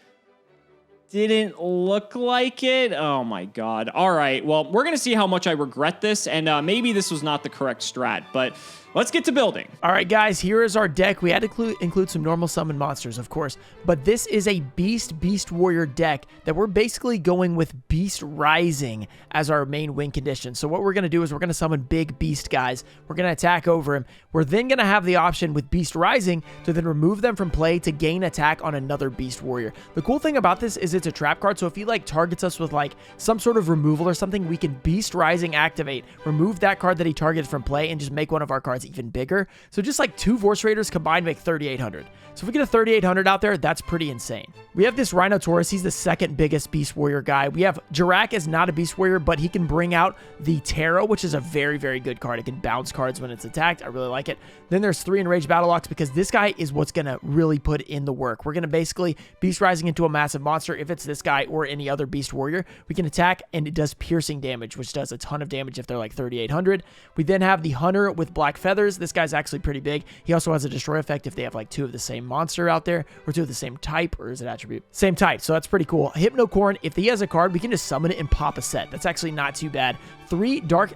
Didn't look like it. Oh my God. All right. Well, we're going to see how much I regret this. And maybe this was not the correct strat, but let's get to building. All right, guys, here is our deck. We had to include some normal summon monsters, of course, but this is a Beast Warrior deck that we're basically going with Beast Rising as our main win condition. So what we're going to do is we're going to summon big Beast guys. We're going to attack over him. We're then going to have the option with Beast Rising to then remove them from play to gain attack on another Beast Warrior. The cool thing about this is it's a trap card, so if he like targets us with like some sort of removal or something, we can Beast Rising activate, remove that card that he targets from play, and just make one of our cards even bigger. So just like 2 Vorce Raiders combined make 3,800. So if we get a 3,800 out there, that's pretty insane. We have this Rhinotaurus. He's the second biggest Beast Warrior guy. We have Jirak is not a Beast Warrior, but he can bring out the Tarot, which is a very, very good card. It can bounce cards when it's attacked. I really like it. Then there's 3 Enraged Battle Ox because this guy is what's going to really put in the work. We're going to basically Beast Rising into a massive monster. If it's this guy or any other Beast Warrior, we can attack and it does piercing damage, which does a ton of damage if they're like 3,800. We then have the Hunter with Black Feathers. This guy's actually pretty big. He also has a Destroy effect if they have like 2 of the same monster out there, or 2 of the same type, or is it attribute? Same type, so that's pretty cool. Hypnocorn, if he has a card, we can just summon it and pop a set. That's actually not too bad. 3 Dark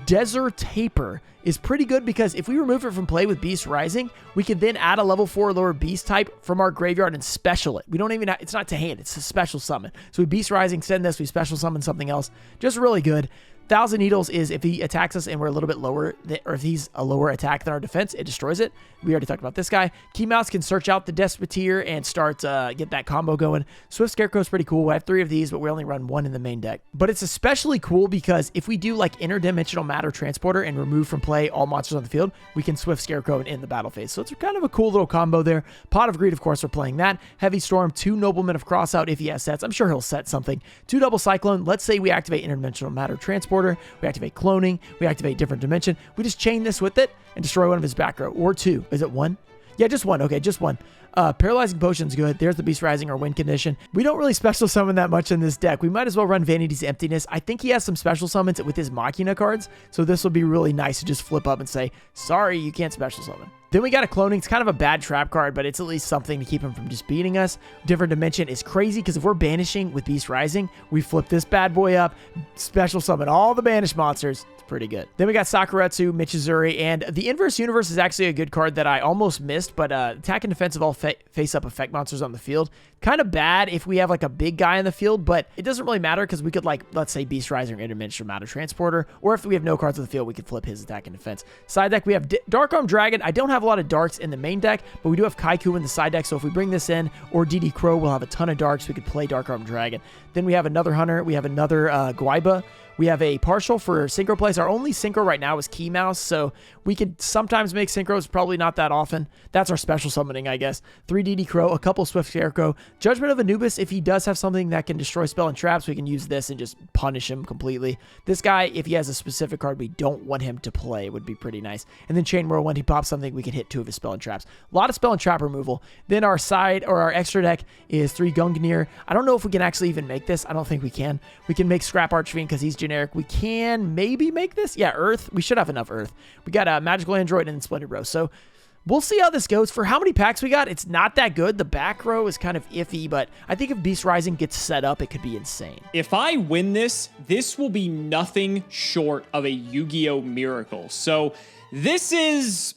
Desert Taper is pretty good because if we remove it from play with Beast Rising, we can then add a level 4 lower beast type from our graveyard and special it. We don't even have, it's not to hand, it's a special summon. So we Beast Rising, send this, we special summon something else. Just really good. 1,000 Needles is if he attacks us and we're a little bit lower, or if he's a lower attack than our defense, it destroys it. We already talked about this guy. Key Mouse can search out the Despoteer and start get that combo going. Swift Scarecrow is pretty cool. We have 3 of these, but we only run 1 in the main deck. But it's especially cool because if we do like Interdimensional Matter Transporter and remove from play all monsters on the field, we can Swift Scarecrow and end the battle phase. So it's kind of a cool little combo there. Pot of Greed, of course, we're playing that. Heavy Storm, 2 Noblemen of Crossout if he has sets. I'm sure he'll set something. 2 Double Cyclone. Let's say we activate Interdimensional Matter Transporter. We activate Cloning. We activate Different Dimension. We just chain this with it and destroy one of his back row. Or 2. Is it 1? Yeah, just 1. Okay, just 1. Paralyzing Potion's good. There's the Beast Rising, our win condition. We don't really special summon that much in this deck. We might as well run Vanity's Emptiness. I think he has some special summons with his Machina cards, so this will be really nice to just flip up and say, sorry, you can't special summon. Then we got a Cloning. It's kind of a bad trap card, but it's at least something to keep him from just beating us. Different Dimension is crazy because if we're banishing with Beast Rising, we flip this bad boy up, special summon all the banished monsters. It's pretty good. Then we got Sakuretsu, Michizuri, and the Inverse Universe is actually a good card that I almost missed, but attack and defense of all face-up effect monsters on the field. Kind of bad if we have like a big guy in the field, but it doesn't really matter because we could like, let's say Beast Riser and Interdimensional Matter Transporter, or if we have no cards on the field, we could flip his attack and defense. Side deck, we have Dark Arm Dragon. I don't have a lot of darks in the main deck, but we do have Kaiku in the side deck, so if we bring this in, or DD Crow, we'll have a ton of darks. We could play Dark Arm Dragon. Then we have another Hunter. We have another Guaiba. We have a partial for synchro plays. Our only synchro right now is Key Mouse, so we could sometimes make synchros, probably not that often. That's our special summoning, I guess. 3 DD Crow, a couple Swift Scarecrow. Judgment of Anubis, if he does have something that can destroy spell and traps, we can use this and just punish him completely. This guy, if he has a specific card we don't want him to play, would be pretty nice. And then Chain Whirl, when he pops something, we can hit 2 of his spell and traps. A lot of spell and trap removal. Then our side, or our extra deck, is 3 Gungnir. I don't know if we can actually even make this. I don't think we can. We can make Scrap Archfiend because he's generic. We can maybe make this. Yeah, Earth. We should have enough Earth. We got a Magical Android and Splendid Rose. So we'll see how this goes. For how many packs we got, it's not that good. The back row is kind of iffy, but I think if Beast Rising gets set up, it could be insane. If I win this, this will be nothing short of a Yu-Gi-Oh! Miracle. So this is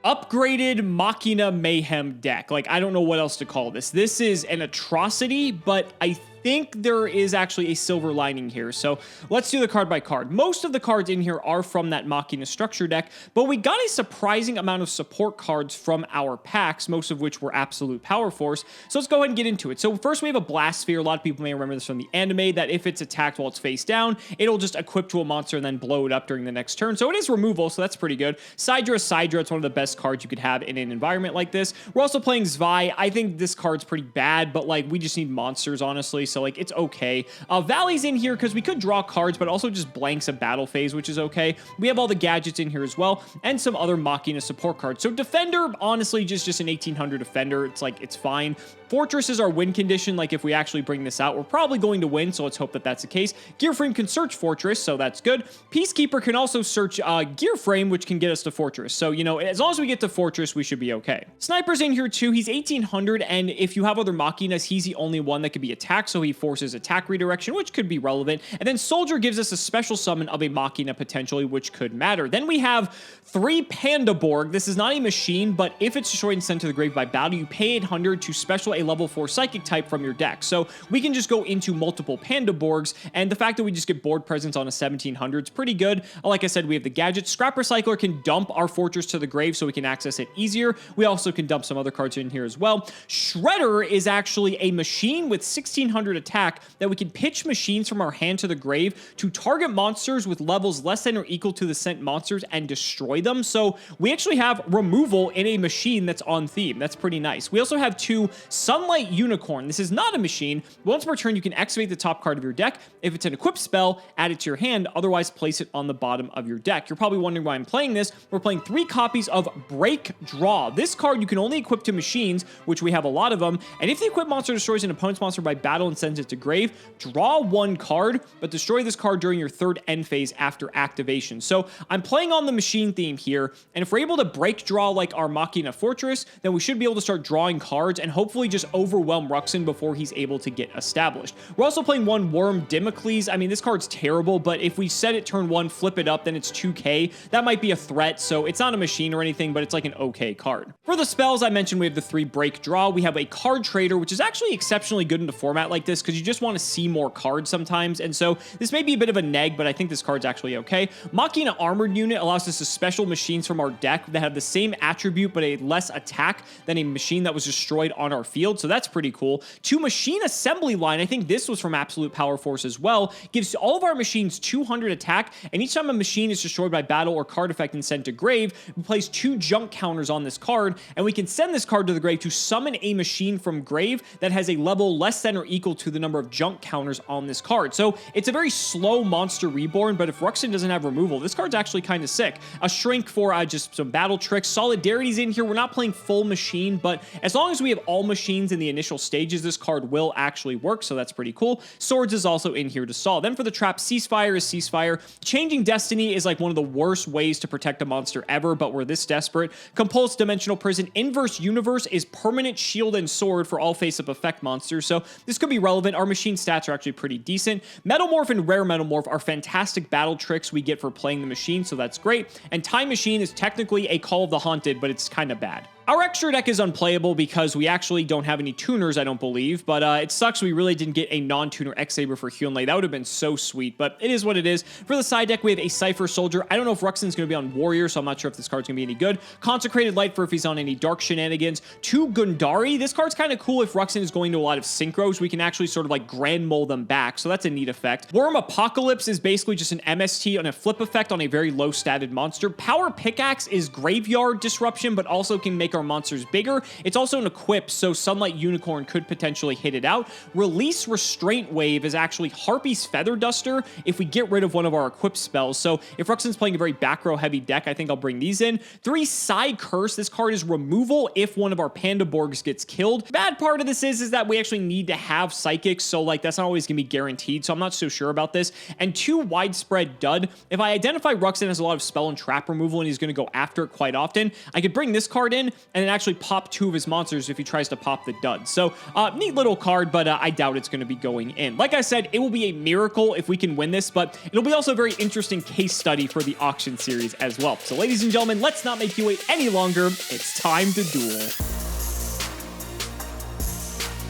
upgraded Machina Mayhem deck. Like, I don't know what else to call this. This is an atrocity, but I think there is actually a silver lining here. So let's do the card by card. Most of the cards in here are from that Machina structure deck, but we got a surprising amount of support cards from our packs, most of which were absolute power force. So let's go ahead and get into it. So first we have a Blast Sphere. A lot of people may remember this from the anime, that if it's attacked while it's face down, it'll just equip to a monster and then blow it up during the next turn. So it is removal, so that's pretty good. Sidra, it's one of the best cards you could have in an environment like this. We're also playing Zwei. I think this card's pretty bad, but like we just need monsters, honestly. So like it's okay. Valley's in here because we could draw cards, but also just blanks a battle phase, which is okay. We have all the gadgets in here as well, and some other Machina support cards. So Defender, honestly, just an 1800 Defender. It's like, it's fine. Fortress is our win condition. Like if we actually bring this out, we're probably going to win, so let's hope that that's the case. Gear Frame can search Fortress, so that's good. Peacekeeper can also search Gear Frame, which can get us to Fortress. So, you know, as long as we get to Fortress, we should be okay. Sniper's in here too. He's 1800, and if you have other Machinas, he's the only one that can be attacked, so he forces attack redirection, which could be relevant. And then Soldier gives us a special summon of a Machina potentially, which could matter. Then we have 3 Pandaborg. This is not a machine, but if it's destroyed and sent to the grave by battle, you pay 800 to special a level 4 psychic type from your deck. So we can just go into multiple Pandaborgs, and the fact that we just get board presence on a 1700 is pretty good. Like I said, we have the gadget. Scrap Recycler can dump our Fortress to the grave so we can access it easier. We also can dump some other cards in here as well. Shredder is actually a machine with 1600 attack that we can pitch machines from our hand to the grave to target monsters with levels less than or equal to the sent monsters and destroy them. So we actually have removal in a machine that's on theme. That's pretty nice. We also have 2 Sunlight Unicorn. This is not a machine. Once per turn, you can activate the top card of your deck. If it's an equipped spell, add it to your hand. Otherwise, place it on the bottom of your deck. You're probably wondering why I'm playing this. We're playing 3 copies of Break Draw. This card you can only equip to machines, which we have a lot of them. And if the equipped monster destroys an opponent's monster by battle and sends it to grave, draw 1 card, but destroy this card during your 3rd end phase after activation. So I'm playing on the machine theme here, and if we're able to break draw like our Machina Fortress, then we should be able to start drawing cards and hopefully just overwhelm Ruxin before he's able to get established. We're also playing 1 Worm Dimocles. I mean, this card's terrible, but if we set it turn 1, flip it up, then it's 2k. That might be a threat, so it's not a machine or anything, but it's like an okay card. For the spells, I mentioned we have the 3 Break Draw. We have a Card Trader, which is actually exceptionally good in a format like this because you just want to see more cards sometimes, and so this may be a bit of a neg, but I think this card's actually okay. Machina Armored Unit allows us to special machines from our deck that have the same attribute but a less attack than a machine that was destroyed on our field, so that's pretty cool. 2 Machine Assembly Line, I think this was from Absolute Power Force as well, gives all of our machines 200 attack, and each time a machine is destroyed by battle or card effect and sent to grave, we place 2 junk counters on this card, and we can send this card to the grave to summon a machine from grave that has a level less than or equal to the number of junk counters on this card. So it's a very slow monster reborn, but if Ruxin doesn't have removal, this card's actually kind of sick. A Shrink for just some battle tricks. Solidarity's in here. We're not playing full machine, but as long as we have all machines in the initial stages, this card will actually work, so that's pretty cool. Swords is also in here to solve. Then for the trap, Ceasefire is Ceasefire. Changing Destiny is like one of the worst ways to protect a monster ever, but we're this desperate. Compulse Dimensional Prison. Inverse Universe is permanent shield and sword for all face-up effect monsters, so this could be irrelevant. Our machine stats are actually pretty decent. Metalmorph and Rare Metalmorph are fantastic battle tricks we get for playing the machine, so that's great. And Time Machine is technically a Call of the Haunted, but it's kind of bad. Our extra deck is unplayable because we actually don't have any tuners, I don't believe, but it sucks we really didn't get a non-tuner X-Saber for Hyunlei. That would have been so sweet, but it is what it is. For the side deck, we have a Cypher Soldier. I don't know if Ruxin's going to be on Warrior, so I'm not sure if this card's going to be any good. Consecrated Light for if he's on any Dark shenanigans. 2 Gundari. This card's kind of cool if Ruxin is going to a lot of Synchros. We can actually sort of like Grand Mole them back, so that's a neat effect. Worm Apocalypse is basically just an MST on a flip effect on a very low statted monster. Power Pickaxe is Graveyard Disruption, but also can make our monsters bigger. It's also an equip, so Sunlight Unicorn could potentially hit it out. Release Restraint Wave is actually Harpy's Feather Duster if we get rid of one of our equipped spells. So if Ruxin's playing a very back row heavy deck, I think I'll bring these in. 3 Psy Curse. This card is removal if one of our Pandaborgs gets killed. Bad part of this is that we actually need to have Psychics, so like that's not always gonna be guaranteed, so I'm not so sure about this. And 2 Widespread Dud. If I identify Ruxin has a lot of spell and trap removal and he's gonna go after it quite often, I could bring this card in and then actually pop 2 of his monsters if he tries to pop the Dud. So neat little card, but I doubt it's going to be going in. Like I said, it will be a miracle if we can win this, but it'll be also a very interesting case study for the auction series as well. So ladies and gentlemen, let's not make you wait any longer. It's time to duel.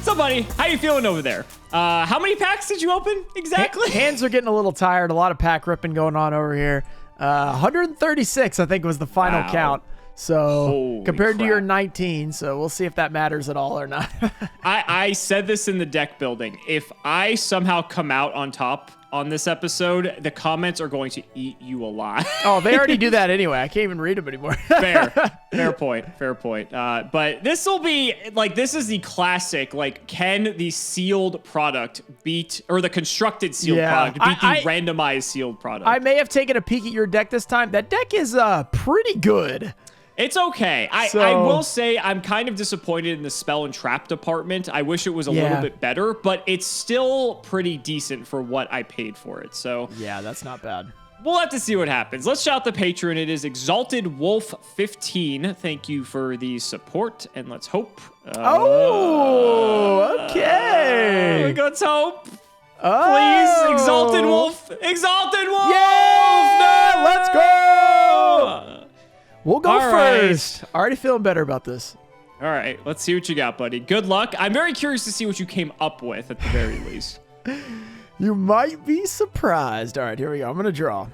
So buddy, how you feeling over there? How many packs did you open exactly? Hands are getting a little tired. A lot of pack ripping going on over here. 136, I think, was the final count. So Holy compared to crap. your 19, so we'll see if that matters at all or not. I said this in the deck building. If I somehow come out on top on this episode, the comments are going to eat you alive. Oh, they already do that anyway. I can't even read them anymore. Fair point. But this will be like, this is the classic, like, can the sealed product beat, or the constructed sealed product beat the randomized sealed product? I may have taken a peek at your deck this time. That deck is pretty good. It's okay. I will say I'm kind of disappointed in the spell and trap department. I wish it was a little bit better, but it's still pretty decent for what I paid for it. So yeah, that's not bad. We'll have to see what happens. Let's shout the patron. It is Exalted Wolf 15. Thank you for the support, and let's hope. Okay. Let's hope. Please, Exalted Wolf. Exalted Wolf. Yeah, let's go. We'll go All first. Right. Already feeling better about this. All right, let's see what you got, buddy. Good luck. I'm very curious to see what you came up with at the very least. You might be surprised. All right, here we go. I'm going to draw.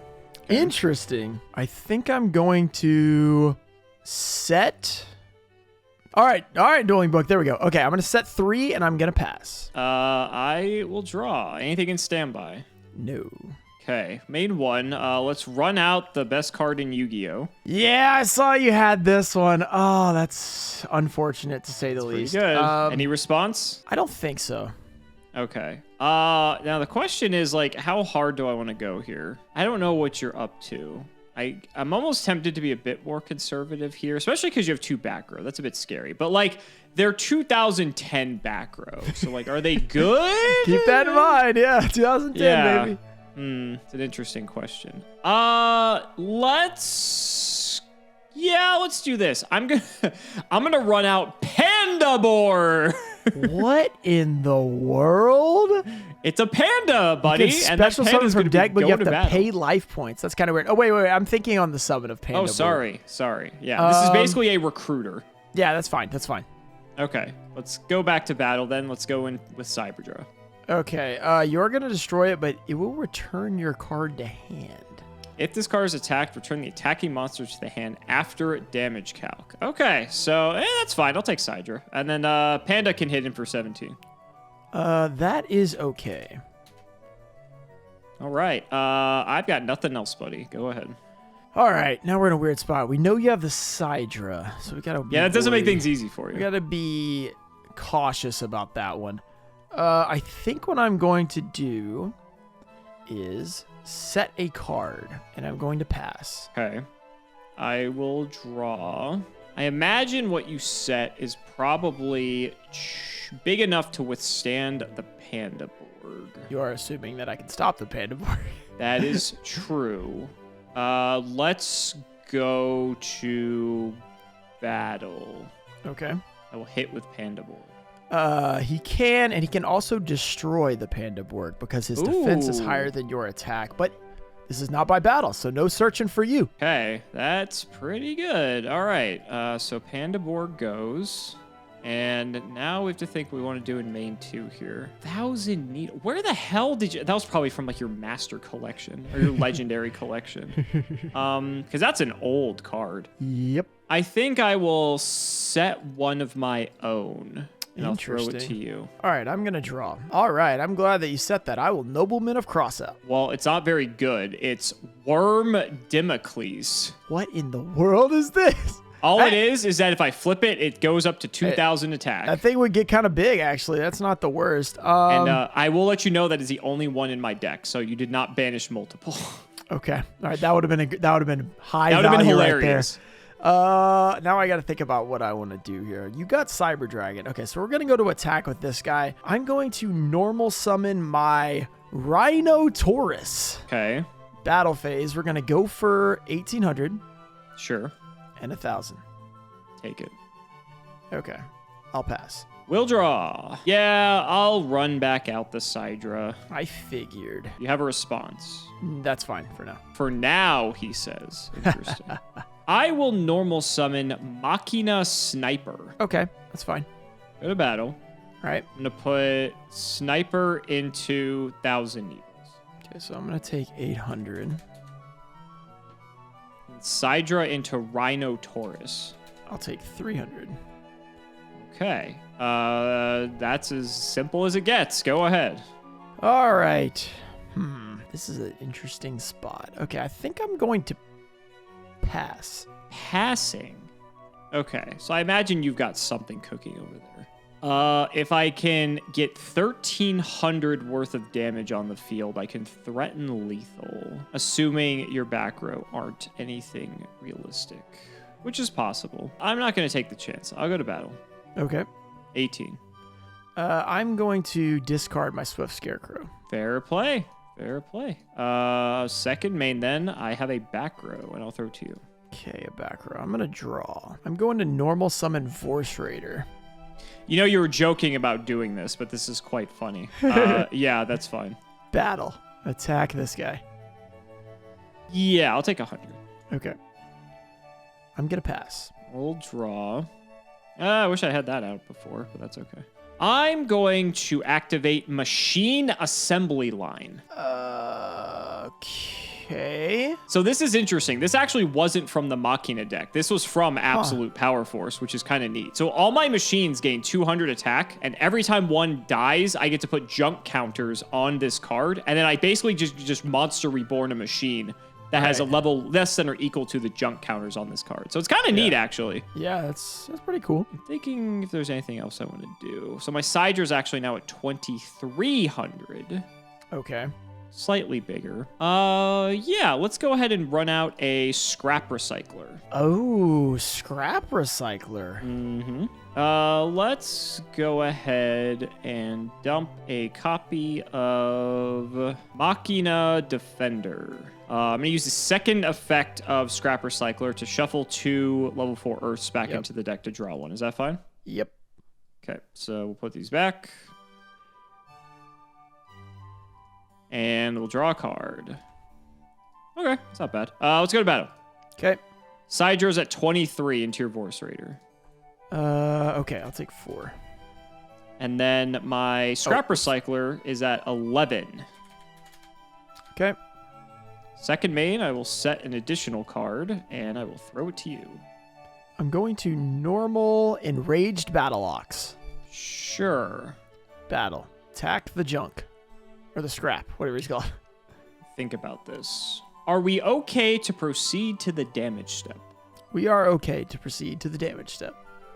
Okay. Interesting. I think I'm going to set... All right, Dueling Book. There we go. Okay, I'm going to set 3, and I'm going to pass. I will draw. Anything in standby? No. Okay, main 1. Let's run out the best card in Yu-Gi-Oh! Yeah, I saw you had this one. Oh, that's unfortunate to say the least. Pretty good. Any response? I don't think so. Okay. Now the question is, like, how hard do I want to go here? I don't know what you're up to. I'm almost tempted to be a bit more conservative here, especially because you have 2 back row. That's a bit scary. But, like, they're 2010 back row. So, like, are they good? Keep that in mind. Yeah, 2010, baby. It's an interesting question. Let's do this. I'm gonna run out Pandabor. What in the world? It's a panda, buddy. Special summon from deck, but you have to pay life points. That's kind of weird. Oh, wait. I'm thinking on the summon of Panda. Oh, sorry. Yeah, this is basically a recruiter. Yeah, that's fine. Okay, let's go back to battle then. Let's go in with Cyberdraw. Okay, you're going to destroy it, but it will return your card to hand. If this card is attacked, return the attacking monster to the hand after damage calc. Okay, so that's fine. I'll take Sidra. And then Panda can hit him for 17. That is okay. All right. I've got nothing else, buddy. Go ahead. All right, now we're in a weird spot. We know you have the Sidra, so we got to be that doesn't make things easy for you. We got to be cautious about that one. I think what I'm going to do is set a card, and I'm going to pass. Okay. I will draw. I imagine what you set is probably big enough to withstand the Pandaborg. You are assuming that I can stop the Pandaborg. That is true. Let's go to battle. Okay. I will hit with Pandaborg. He can, and he can also destroy the Pandaborg because his defense is Ooh. higher than your attack. But this is not by battle, so no searching for you. Okay, that's pretty good. All right, so Pandaborg goes. And now we have to think what we want to do in main 2 here. 1,000 needle. Where the hell did you... That was probably from like your master collection or your legendary collection. Because that's an old card. Yep. I think I will set one of my own. And I'll throw it to you. All right, I'm going to draw. All right, I'm glad that you set that. I will Nobleman of Crossout. Well, it's not very good. It's Worm Dimocles. What in the world is this? All it is that if I flip it, it goes up to 2,000 attack. That thing would get kind of big, actually. That's not the worst. And I will let you know that is the only one in my deck, so you did not banish multiple. Okay. All right, that would have been high That would have been hilarious. Right there. Now I got to think about what I want to do here. You got Cyber Dragon. Okay, so we're going to go to attack with this guy. I'm going to normal summon my Rhinotaurus. Okay. Battle phase. We're going to go for 1,800. Sure. And 1,000. Take it. Okay. I'll pass. We'll draw. Yeah, I'll run back out the Sidra. I figured. You have a response. That's fine for now. For now, he says. Interesting. I will normal summon Machina Sniper. Okay, that's fine. Go to battle. All right. I'm going to put Sniper into 1,000 needles. Okay, so I'm going to take 800. Sidra into Rhinotaurus. I'll take 300. Okay. That's as simple as it gets. Go ahead. All right. This is an interesting spot. Okay, I think I'm going to pass. Passing. Okay, so I imagine you've got something cooking over there. If I can get 1,300 worth of damage on the field, I can threaten lethal, assuming your back row aren't anything realistic, which is possible. I'm not going to take the chance. I'll go to battle. Okay. 18. I'm going to discard my Swift Scarecrow. Fair play. Fair play. Second main then, I have a back row, and I'll throw to you. Okay, a back row. I'm going to draw. I'm going to normal summon Vorse Raider. You know you were joking about doing this, but this is quite funny. Yeah, that's fine. Battle. Attack this guy. Yeah, I'll take 100. Okay. I'm going to pass. We'll draw. I wish I had that out before, but that's okay. I'm going to activate Machine Assembly Line. Okay. So this is interesting. This actually wasn't from the Machina deck. This was from Absolute Power Force, which is kind of neat. So all my machines gain 200 attack, and every time one dies, I get to put junk counters on this card, and then I basically just monster reborn a machine that has a level less than or equal to the junk counters on this card. So it's kind of neat, actually. Yeah, that's pretty cool. I'm thinking if there's anything else I want to do. So my Sidra is actually now at 2,300. Okay. Slightly bigger. Yeah, let's go ahead and run out a Scrap Recycler. Oh, Scrap Recycler. Let's go ahead and dump a copy of Machina Defender. I'm going to use the second effect of Scrap Recycler to shuffle 2 level 4 Earths back into the deck to draw 1. Is that fine? Yep. Okay, so we'll put these back. And we'll draw a card. Okay, it's not bad. Let's go to battle. Okay. Sidra's at 23 into your Vorse Raider. Okay, I'll take 4. And then my Scrap Recycler is at 11. Okay. Second main, I will set an additional card, and I will throw it to you. I'm going to normal Enraged Battle Ox. Sure. Battle. Attack the junk. Or the scrap, whatever he's called. Think about this. Are we okay to proceed to the damage step? We are okay to proceed to the damage step.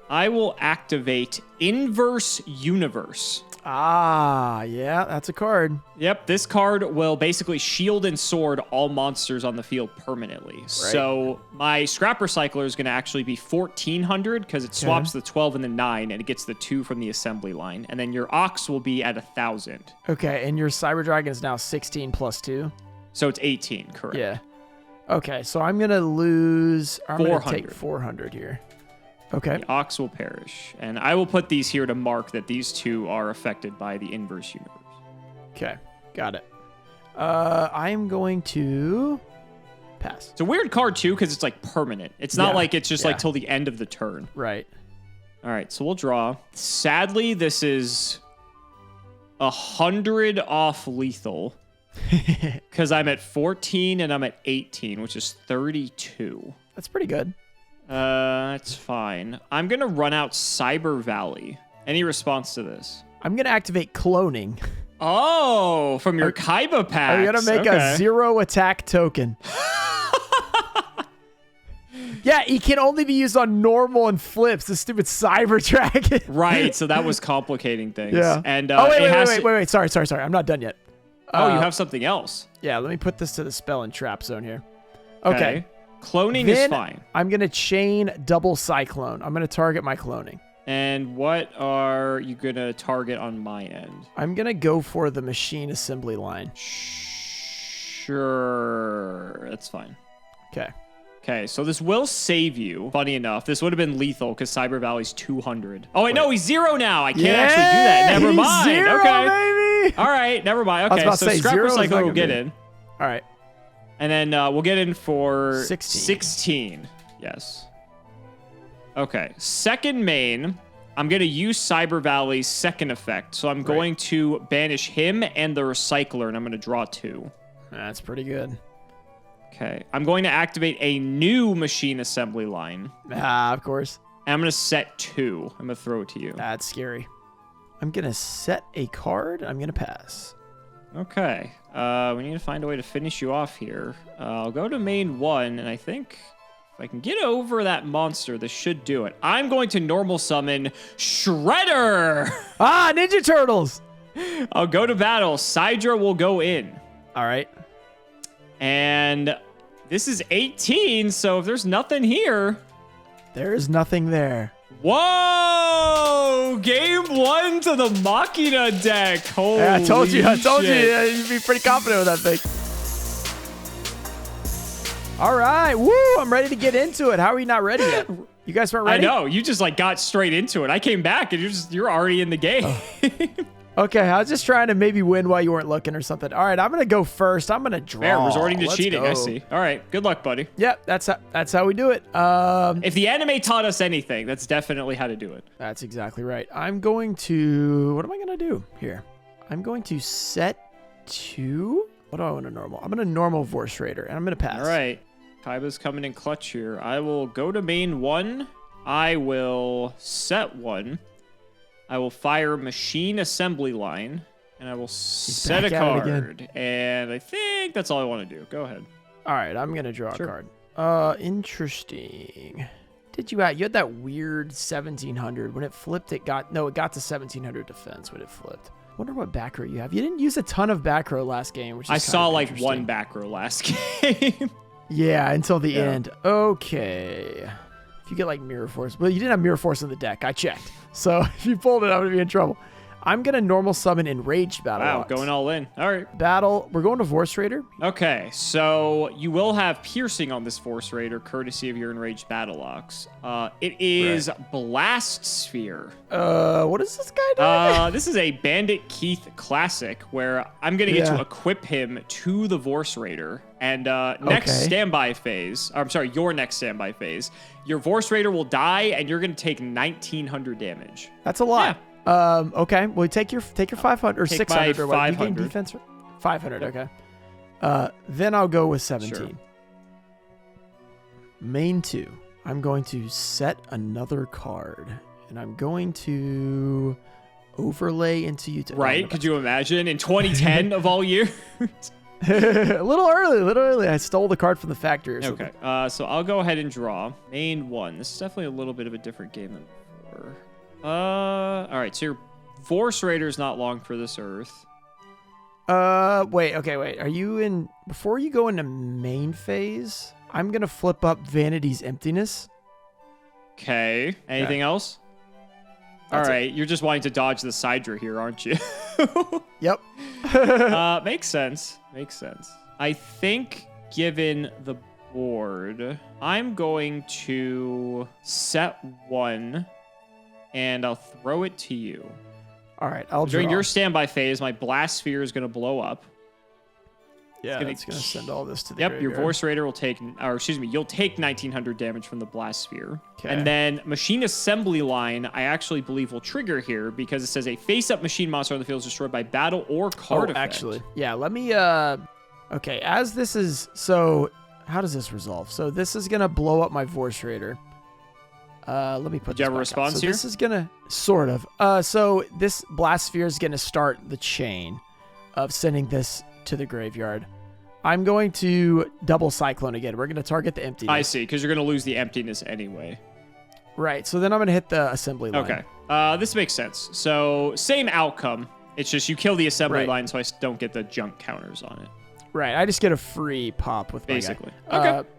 I will activate Inverse Universe. Ah, yeah, that's a card. Yep, this card will basically shield and sword all monsters on the field permanently. Right. So my Scrap Recycler is going to actually be 1,400 because it swaps the 12 and the 9, and it gets the 2 from the assembly line. And then your Ox will be at 1,000. Okay, and your Cyber Dragon is now 16 plus 2? So it's 18, correct. Yeah. Okay, so I'm going to lose... I'm going to 400. take 400 here. Okay. The ox will perish. And I will put these here to mark that these two are affected by the inverse universe. Okay. Got it. I am going to pass. It's a weird card, too, because it's like permanent. It's not like it's just like till the end of the turn. Right. All right, so we'll draw. Sadly, this is 100 off lethal because I'm at 14 and I'm at 18, which is 32. That's pretty good. It's fine. I'm going to run out Cyber Valley. Any response to this? I'm going to activate cloning. Oh, from your Kaiba packs. I'm going to make a 0 attack token. Yeah, he can only be used on normal and flips. The stupid cyber dragon. Right, so that was complicating things. Yeah. And wait. Sorry. I'm not done yet. Oh, you have something else. Yeah, let me put this to the spell and trap zone here. Okay. Cloning is fine. I'm going to chain double cyclone. I'm going to target my cloning. And what are you going to target on my end? I'm going to go for the machine assembly line. Sure. That's fine. Okay. Okay, so this will save you. Funny enough, this would have been lethal because Cyber Valley's 200. Oh, wait, no, he's 0 now. I can't actually do that. Never mind. 0, okay. baby. All right, never mind. Okay, so Scrap Recycle will get in. All right. And then we'll get in for 16. 16. Yes. Okay, second main. I'm going to use Cyber Valley's second effect. So I'm going to banish him and the Recycler, and I'm going to draw 2. That's pretty good. Okay, I'm going to activate a new machine assembly line. Of course. And I'm going to set 2. I'm going to throw it to you. That's scary. I'm going to set a card. I'm going to pass. Okay, we need to find a way to finish you off here. I'll go to main 1, and I think if I can get over that monster, this should do it. I'm going to normal summon Shredder! Ninja Turtles! I'll go to battle. Sidra will go in. All right. And this is 18, so if there's nothing here... There is nothing there. Whoa! Game 1 to the Machina deck. Holy I told you. shit. You'd be pretty confident with that thing. All right. Woo! I'm ready to get into it. How are you not ready yet? You guys weren't ready? I know. You just like got straight into it. I came back and you're already in the game. Okay, I was just trying to maybe win while you weren't looking or something. All right, I'm going to go first. I'm going to draw. Fair, resorting to Let's cheating, go. I see. All right, good luck, buddy. Yep, that's how we do it. If the anime taught us anything, that's definitely how to do it. That's exactly right. I'm going to... What am I going to do here? I'm going to set 2. What do I want to normal? I'm going to normal Vorse Raider, and I'm going to pass. All right, Kaiba's coming in clutch here. I will go to main 1. I will set 1. I will fire machine assembly line. And I will set a card. And I think that's all I want to do. Go ahead. All right, I'm going to draw a card. Interesting. You had that weird 1700. When it flipped, it got to 1700 defense when it flipped. Wonder what back row you have. You didn't use a ton of back row last game, which is I saw like interesting. 1 back row last game. Yeah, until the end. Okay. If you get like Mirror Force. Well, you didn't have Mirror Force in the deck. I checked. So if you pulled it, I'm going to be in trouble. I'm going to normal summon Enraged Battle. Wow, going all in. All right. Battle. We're going to Vorse Raider. Okay, so you will have piercing on this Vorse Raider, courtesy of your Enraged Battle Ox. It is Blast Sphere. What is this guy doing? This is a Bandit Keith classic where I'm going to get to equip him to the Vorse Raider. And next standby phase, your next standby phase, your Vorse Raider will die and you're going to take 1900 damage. That's a lot. Yeah. Okay. Well, take your 500 or 600 or what? You gain defense. 500. Okay. Then I'll go with 17. Sure. Main 2. I'm going to set another card, and I'm going to overlay into you. Right? Could you imagine in 2010 of all years? a little early. I stole the card from the factory or something. Okay. So I'll go ahead and draw main 1. This is definitely a little bit of a different game than before. All right, so your Vorse Raider is not long for this Earth. Wait. Are you in... Before you go into main phase, I'm going to flip up Vanity's Emptiness. Okay. Anything else? All right, you're just wanting to dodge the Sidra here, aren't you? Yep. Makes sense. I think given the board. I'm going to set 1, and I'll throw it to you. All right, I'll During draw. your standby phase, my blast sphere is going to blow up. Yeah, it's going to send all this to the Yep, graveyard. your Vorse Raider will take, or excuse me, you'll take 1900 damage from the blast sphere. Okay. And then machine assembly line, I actually believe will trigger here because it says a face-up machine monster on the field is destroyed by battle or card effect. Actually, yeah, let me, okay, as this is, so how does this resolve? So this is going to blow up my Vorse Raider. Let me put Did you this have a back response up. So here? this is going to, sort of. So this blast sphere is going to start the chain of sending this to the graveyard. I'm going to double Cyclone again. We're going to target the emptiness. I see, because you're going to lose the emptiness anyway. Right, so then I'm going to hit the assembly line. Okay, this makes sense. So same outcome. It's just you kill the assembly Right. line so I don't get the junk counters on it. Right, I just get a free pop with my Basically. guy. Okay.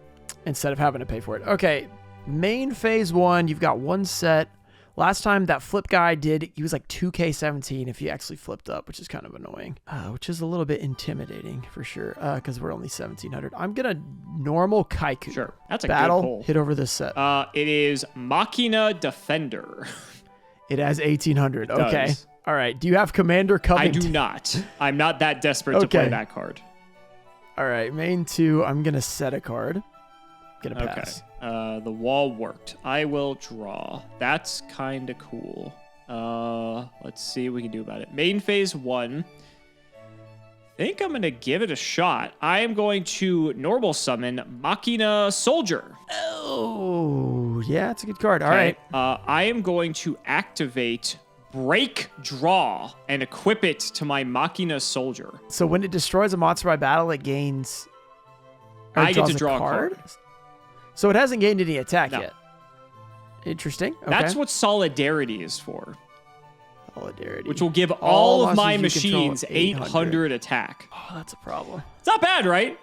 Instead of having to pay for it. Okay, main phase 1, you've got 1 set. Last time that flip guy he was like 2K17 if he actually flipped up, which is kind of annoying. Which is a little bit intimidating for sure, because we're only 1700. I'm going to normal Kaiku. Sure, that's a Battle, good pull. hit over this set. It is Machina Defender. It has 1800. It Okay. does. All right. Do you have Commander I Covington? do not. I'm not that desperate to play Okay. that card. All right. Main 2, I'm going to set a card. Going to pass. The wall worked. I will draw. That's kind of cool. Let's see what we can do about it. Main phase 1. I think I'm going to give it a shot. I am going to normal summon Machina Soldier. Oh, yeah, it's a good card. All Okay. right. I am going to activate Break Draw and equip it to my Machina Soldier. So when it destroys a monster by battle, it gains. or I get draws to draw a card. So it hasn't gained any attack No. yet. Interesting. Okay. That's what Solidarity is for, Solidarity. which will give all of my monsters you control machines 800 attack. Oh, that's a problem. It's not bad, right?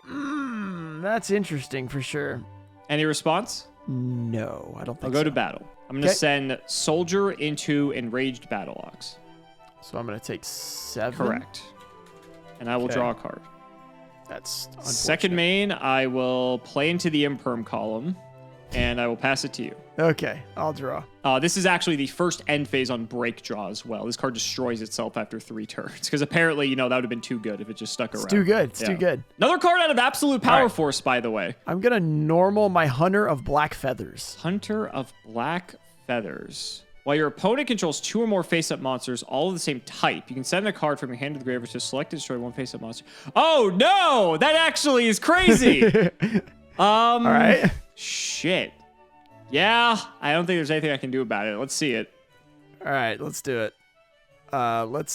That's interesting for sure. Any response? No, I don't I'll think go so. to battle. I'm going to Okay. send Soldier into Enraged Battle Ox. So I'm going to take 7. Correct. And I will Okay. draw a card. That's Second main, I will play into the Imperm column, and I will pass it to you. Okay, I'll draw. This is actually the first end phase on Break Draw as well. This card destroys itself after 3 turns, because apparently, that would have been too good if it just stuck around. It's too good. It's Yeah. too good. Another card out of Absolute Power All right. Force, by the way. I'm going to normal my Hunter of Black Feathers. Hunter of Black Feathers. While your opponent controls 2 or more face-up monsters, all of the same type, you can send a card from your hand to the graveyard to select and destroy 1 face-up monster. Oh, no! That actually is crazy! All right. Shit. Yeah, I don't think there's anything I can do about it. Let's see it. All right, let's do it. Let's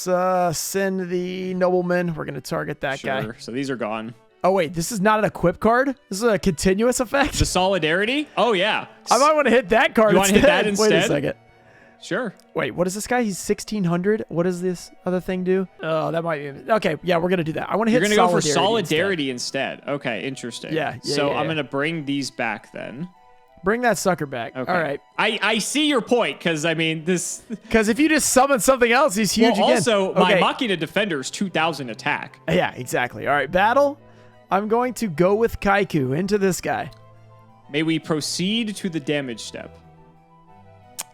send the Nobleman. We're going to target that guy. Sure. So these are gone. Oh, wait, this is not an equip card? This is a continuous effect? The Solidarity? Oh, yeah. I might want to hit that card You want to hit that Wait a instead? second. Sure. Wait, what is this guy? He's 1600. What does this other thing do? Oh, that might be... Okay, yeah, we're going to do that. I want to hit You're going to go for Solidarity Solidarity instead. Okay, interesting. Yeah, So yeah. I'm going to bring these back then. Bring that sucker back. Okay. All right. I see your point, because, this... Because if you just summon something else, he's huge Well, again. also, my Okay. Machina Defender is 2,000 attack. Yeah, exactly. All right, battle. I'm going to go with Kaiku into this guy. May we proceed to the damage step?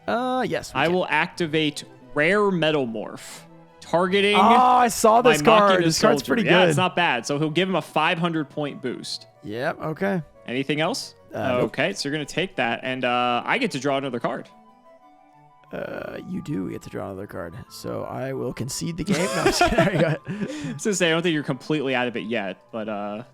Yes. we I can. will activate Rare Metalmorph, targeting Oh, I saw my this card. Machina This card's Soldier. pretty Yeah, good. it's not bad. So he'll give him a 500-point boost. Yep, okay. Anything else? Nope. Okay, so you're going to take that, and I get to draw another card. You do get to draw another card. So I will concede the game. No, I'm just kidding. All right, go ahead. I was gonna say, I don't think you're completely out of it yet, but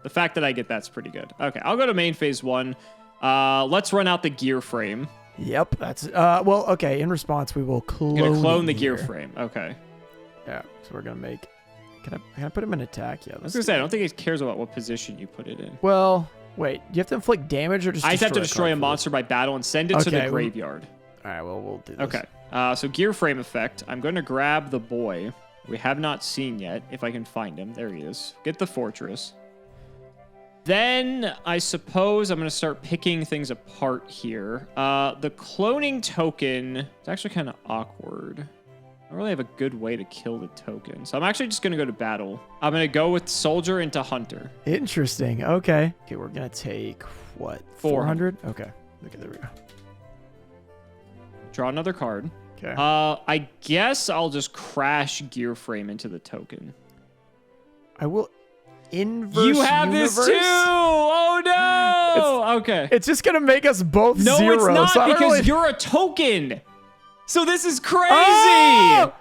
the fact that I get that's pretty good. Okay, I'll go to main phase 1. Let's run out the gear frame. Yep, that's well, okay. In response, we will clone. I'm gonna clone the gear here. frame. Okay. Yeah, so we're gonna make. Can I put him in attack? Yeah. I was gonna say, I don't think it cares about what position you put it in. Well, wait. Do you have to inflict damage or just? I just have to destroy a card for monster by battle and send it to Okay, the well- graveyard. this? All right. Well, we'll do this. Okay. So gear frame effect. I'm going to grab the boy we have not seen yet, if I can find him. There he is. Get the fortress. Then I suppose I'm going to start picking things apart here. The cloning token is actually kind of awkward. I don't really have a good way to kill the token. So I'm actually just going to go to battle. I'm going to go with soldier into hunter. Interesting. Okay. Okay, we're gonna take what? 400. 400? Okay. Okay, there we go. Draw another card. Okay. I guess I'll just crash Gear Frame into the token. I will inverse You have universe. this too! Oh no! Okay. It's just going to make us both No, zero. it's not so I don't because really... you're a token. So this is crazy! Oh!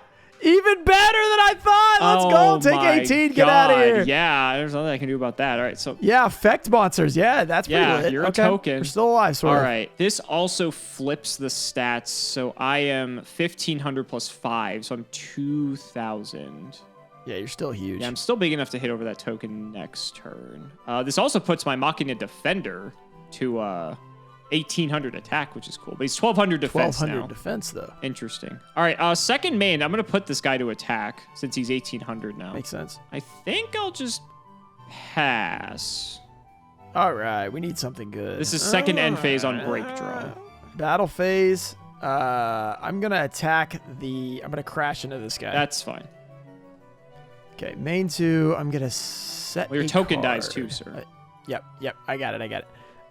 Even better than I thought. Let's go. Take my 18. Get out of God. here. Yeah, there's nothing I can do about that. All right, so Yeah, effect monsters. Yeah, that's pretty Yeah, lit. you're a Okay. token. We're still alive, sort all of. right. This also flips the stats. So I am 1,500 plus 5, so I'm 2,000. Yeah, you're still huge. Yeah, I'm still big enough to hit over that token next turn. This also puts my Machina Defender to 1,800 attack, which is cool. But he's 1,200 defense 1,200 now. defense, though. Interesting. All right, second main, I'm going to put this guy to attack since he's 1,800 now. Makes sense. I think I'll just pass. All right, we need something good. This is second end phase on break draw. Battle phase. I'm going to attack I'm going to crash into this guy. That's fine. Okay, main 2. I'm going to set Well, your a token card. dies too, sir. Yep. I got it.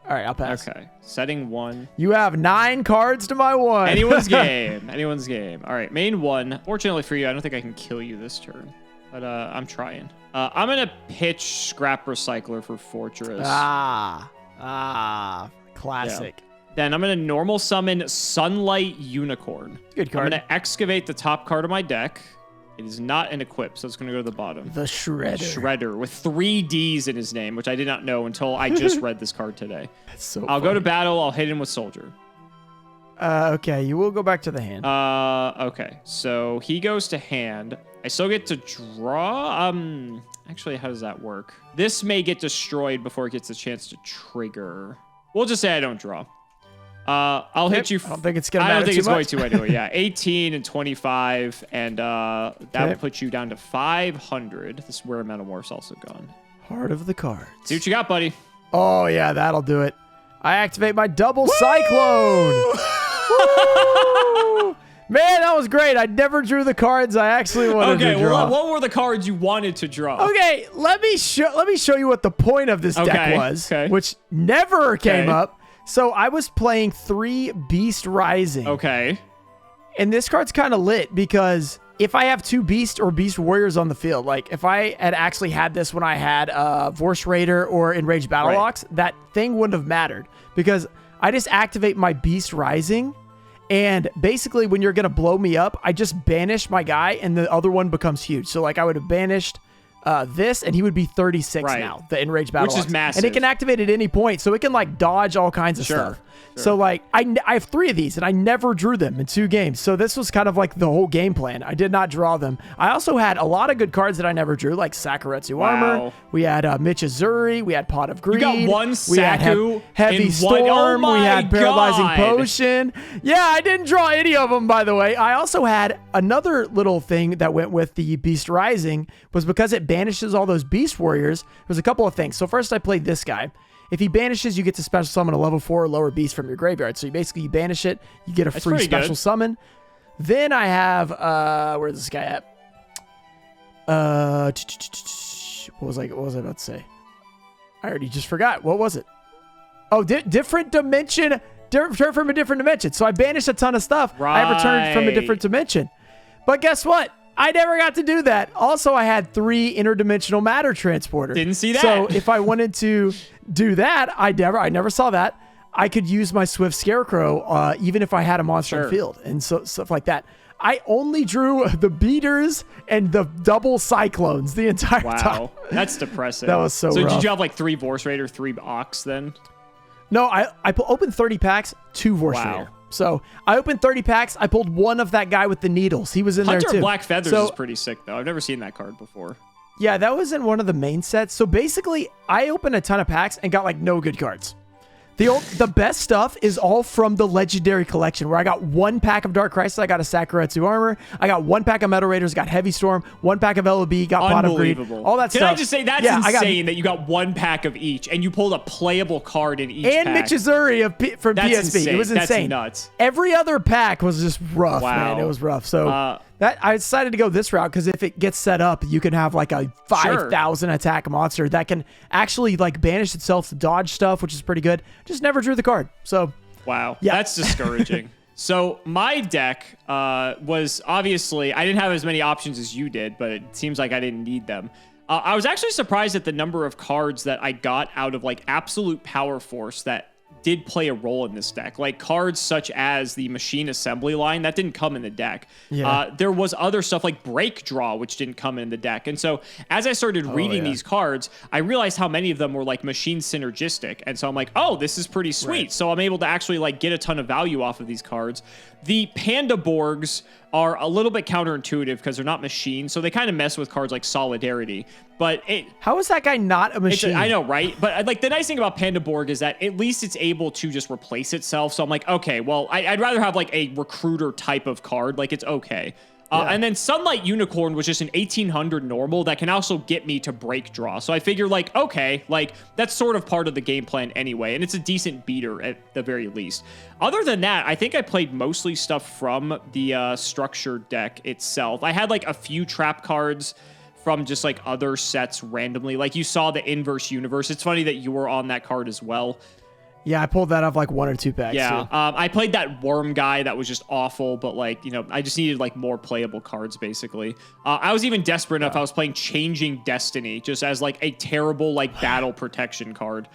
All right, I'll pass. Okay, setting 1. You have 9 cards to my 1. Anyone's game. Anyone's game. All right, main 1. Fortunately for you, I don't think I can kill you this turn. But I'm trying. I'm going to pitch Scrap Recycler for Fortress. Classic. Yeah. Then I'm going to normal summon Sunlight Unicorn. Good card. I'm going to excavate the top card of my deck. It is not an equip, so it's going to go to the bottom. The Shredder. Shredder with 3 Ds in his name, which I did not know until I just read this card today. That's so I'll go funny. to battle. I'll hit him with Soldier. Okay, you will go back to the hand. Okay, so he goes to hand. I still get to draw. Actually, how does that work? This may get destroyed before it gets a chance to trigger. We'll just say I don't draw. I'll hit you. I don't think it's gonna I matter don't think too it's much. going to anyway. Yeah, 18 and 25, and that will put you down to 500. This is where Metamorph's also gone. Heart of the cards. See what you got, buddy. Oh yeah, that'll do it. I activate my double cyclone. Woo! Man, that was great. I never drew the cards I actually wanted to draw. Well, what were the cards you wanted to draw? Okay, let me show you what the point of this deck was, which never came up. So I was playing 3 Beast Rising. Okay. And this card's kind of lit because if I have 2 Beast or Beast Warriors on the field, like if I had actually had this when I had Vorse Raider or Enraged Battle Ox, that thing wouldn't have mattered because I just activate my Beast Rising. And basically when you're going to blow me up, I just banish my guy and the other one becomes huge. So like I would have banished this and he would be 36 now, the Enraged Battle Ox. Which is massive. And it can activate at any point. So it can like dodge all kinds of stuff. So like I have 3 of these and I never drew them in 2 games. So this was kind of like the whole game plan. I did not draw them. I also had a lot of good cards that I never drew, like Sakuretsu Armor. We had Michizuri. We had Pot of Greed. You got one we had Saku Heavy in Storm. one. Oh we had Paralyzing God. Potion. Yeah, I didn't draw any of them, by the way. I also had another little thing that went with the Beast Rising was because it banishes all those Beast Warriors. There's a couple of things. So first I played this guy. If he banishes, you get to special summon a level 4 or lower beast from your graveyard. So you banish it, you get a free special summon. Then I have, where's this guy at? What was I about to say? I already just forgot. What was it? Oh, different dimension. Return from a different dimension. So I banished a ton of stuff. I returned from a different dimension. But guess what? I never got to do that. Also, I had 3 interdimensional matter transporter. Didn't see that. So if I wanted to do that, I never saw that. I could use my Swift Scarecrow even if I had a monster on field and so stuff like that. I only drew the beaters and the double cyclones the entire time. Wow, that's depressing. That was so rough. did you have like 3 Vorse Raider, 3 Ox then? No, I opened 30 packs, 2 Vorse Raider. So I opened 30 packs. I pulled one of that guy with the needles. He was in there too. Hunter Black Feathers is pretty sick though. I've never seen that card before. Yeah, that was in one of the main sets. So basically, I opened a ton of packs and got like no good cards. The best stuff is all from the Legendary Collection, where I got 1 pack of Dark Crisis, I got a Sakuretsu Armor, I got 1 pack of Metal Raiders, got Heavy Storm, 1 pack of LOB, got Pot of Greed, all that stuff. Can I just say, that's insane that you got 1 pack of each, and you pulled a playable card in each pack. And Michizuri from PSP. Insane. It was insane. That's nuts. Every other pack was just rough, man. It was rough. So That I decided to go this route because if it gets set up, you can have like a 5,000 attack monster that can actually like banish itself to dodge stuff, which is pretty good. Just never drew the card. So, wow, yeah. That's discouraging. So my deck was obviously, I didn't have as many options as you did, but it seems like I didn't need them. I was actually surprised at the number of cards that I got out of like absolute power force that did play a role in this deck. Like cards such as the machine assembly line, that didn't come in the deck. Yeah. There was other stuff like break draw, which didn't come in the deck. And so as I started reading these cards, I realized how many of them were like machine synergistic. And so I'm like, oh, this is pretty sweet. Right. So I'm able to actually like get a ton of value off of these cards. The Panda Borgs are a little bit counterintuitive because they're not machines, so they kind of mess with cards like Solidarity. But how is that guy not a machine? I know, right? But like the nice thing about Panda Borg is that at least it's able to just replace itself. So I'm like, okay, well, I'd rather have like a recruiter type of card. Like it's okay. And then Sunlight Unicorn was just an 1800 normal that can also get me to break draw. So I figure like, okay, like that's sort of part of the game plan anyway. And it's a decent beater at the very least. Other than that, I think I played mostly stuff from the structured deck itself. I had like a few trap cards from just like other sets randomly. Like you saw the Inverse Universe. It's funny that you were on that card as well. Yeah, I pulled that off like 1 or 2 packs. Yeah, too. I played that worm guy that was just awful, but like, you know, I just needed like more playable cards basically. I was even desperate enough. I was playing Changing Destiny just as like a terrible like battle protection card.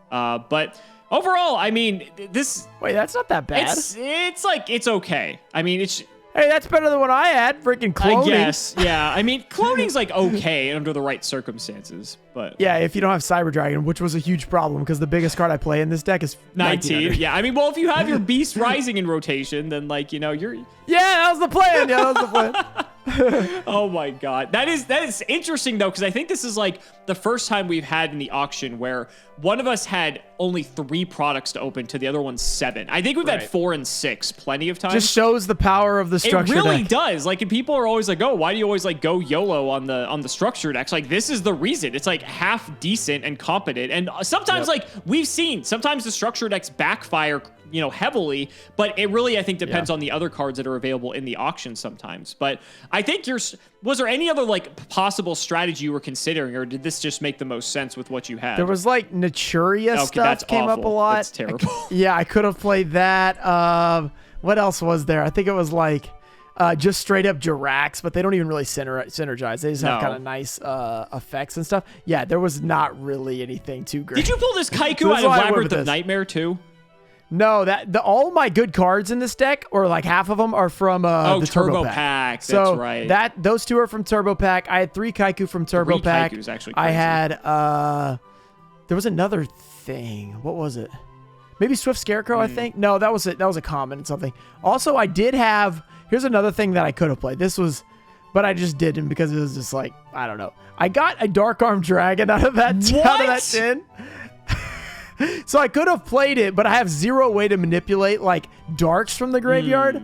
But overall, I mean, this. Wait, that's not that bad. It's like it's okay. I mean, it's. Hey, that's better than what I had. Freaking cloning. I guess, yeah. I mean, cloning's like okay under the right circumstances, but yeah, if you don't have Cyber Dragon, which was a huge problem because the biggest card I play in this deck is 19. Yeah, I mean, well, if you have your Beast Rising in rotation, then like you know you're. Yeah, that was the plan. Yeah, that was the plan. Oh my god, that is interesting though, because I think this is like the first time we've had in the auction where one of us had only 3 products to open to the other one's 7. I think we've had 4 and 6 plenty of times. Just shows the power of the structure. It really deck. does. Like, and people are always like, "Oh, why do you always like go YOLO on the structure decks?" Like, this is the reason. It's like half decent and competent, and sometimes like we've seen, sometimes the structure decks backfire, you know, heavily, but it really, I think, depends on the other cards that are available in the auction sometimes. But I think was there any other like possible strategy you were considering, or did this just make the most sense with what you had? There was like Naturia stuff came up a lot. That's terrible. I could have played that. What else was there? I think it was like just straight up Jirax, but they don't even really synergize. They just have kind of nice effects and stuff. Yeah, there was not really anything too great. Did you pull this Kaiku out of Labyrinth of Nightmare too? No, all my good cards in this deck, or like half of them, are from the Turbo Pack. So that's right. Those 2 are from Turbo Pack. I had 3 Kaiku from Turbo Pack. Kaikus, actually crazy. I had there was another thing. What was it? Maybe Swift Scarecrow, I think. No, that was it. That was a common and something. Also, I did have. Here's another thing that I could have played. But I just didn't because it was just like, I don't know. I got a Dark Arm Dragon out of that tin. So I could have played it, but I have 0 way to manipulate like darks from the graveyard.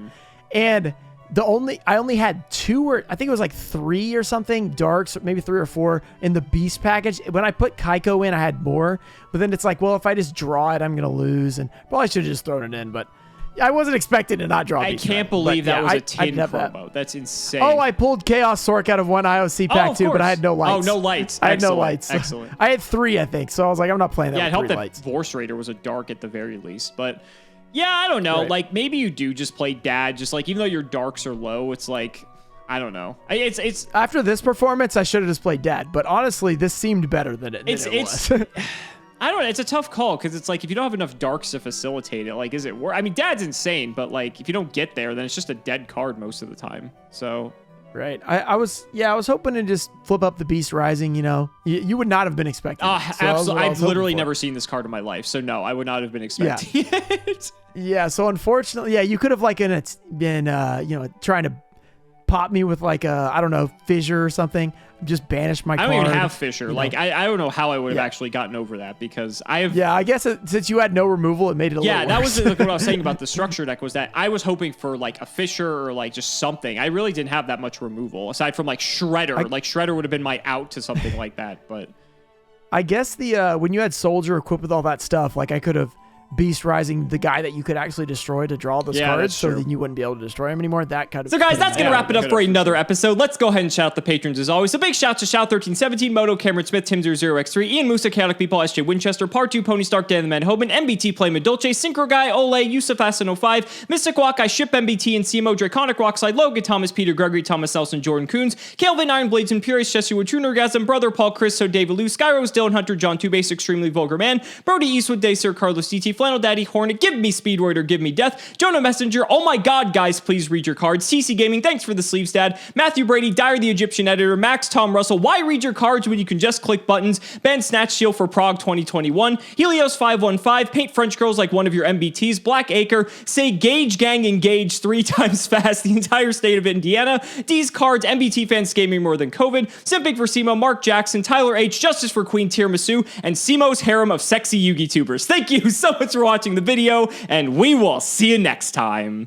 And I only had 2 or I think it was like 3 or something darks, maybe 3 or 4 in the beast package. When I put Kaiko in, I had more, but then it's like, well, if I just draw it, I'm going to lose, and probably should have just thrown it in, but I wasn't expecting to not draw. I can't believe that was a tin promo. That's insane. Oh, I pulled Chaos Sork out of one IOC pack too, but I had no lights. Oh, no lights. I had no lights. Excellent. I had 3, I think. So I was like, I'm not playing that. Yeah, it helped that Vorse Raider was a dark at the very least. But yeah, I don't know. Right. Like maybe you do just play Dad. Just like even though your darks are low, it's like I don't know. It's after this performance, I should have just played Dad. But honestly, this seemed better than it was. I don't know. It's a tough call because it's like if you don't have enough darks to facilitate it, like is it worth? I mean, Dad's insane, but like if you don't get there, then it's just a dead card most of the time. So, right. I was hoping to just flip up the Beast Rising. You know, you would not have been expecting. Absolutely. I've literally never seen this card in my life, so no, I would not have been expecting it. Yeah. So unfortunately, you could have like been trying to pop me with like I don't know, Fissure or something. Just banish my card. I don't even have Fissure. Like I don't know how I would have actually gotten over that because I have. Yeah, I guess since you had no removal, it made it a little worse. Yeah, that was like what I was saying about the structure deck was that I was hoping for like a Fissure or like just something. I really didn't have that much removal aside from like Shredder. Like Shredder would have been my out to something like that. But I guess when you had Soldier equipped with all that stuff, like I could have Beast Rising the guy that you could actually destroy to draw those cards, so then you wouldn't be able to destroy him anymore. That kind of. So guys, that's going to wrap it up for another episode. Let's go ahead and shout out the patrons as always. So big shout to Shout1317, Moto, Cameron Smith, Tim00x3, Ian Musa, Chaotic People, SJ Winchester, Part 2, Pony Stark, Dan the Man Hoban, MBT Play Medolce, Synchro Guy, Ole, Yusuf Asin05, Mystic Walk, I Ship MBT and Simo, Draconic Rockside, Logan, Thomas, Peter, Gregory, Thomas Elson, Jordan Coons, Kelvin, Iron Blades, and Purist, Jesse Wood, True Nergasm, Brother, Paul, Chris, So David Lou, Skyrose, Dylan Hunter, John Two Base, Extremely Vulgar Man, Brody Eastwood, Day Sir, Carlos DT, Flannel Daddy, Hornet, Give Me Speedroid or Give Me Death, Jonah Messenger, oh my god, guys, please read your cards, CC Gaming, thanks for the sleeves, Dad, Matthew Brady, Dyer the Egyptian Editor, Max, Tom Russell, why read your cards when you can just click buttons, Ben Snatch Shield for Prague 2021, Helios515, Paint French Girls like one of your MBTs, Black Acre, Say Gage Gang Engage 3 times fast, the entire state of Indiana, D's Cards, MBT Fans Gaming More Than COVID, Simpic for Simo, Mark Jackson, Tyler H, Justice for Queen Tiramisu, and Simo's harem of sexy Yugi tubers. Thank you so much for watching the video, and we will see you next time.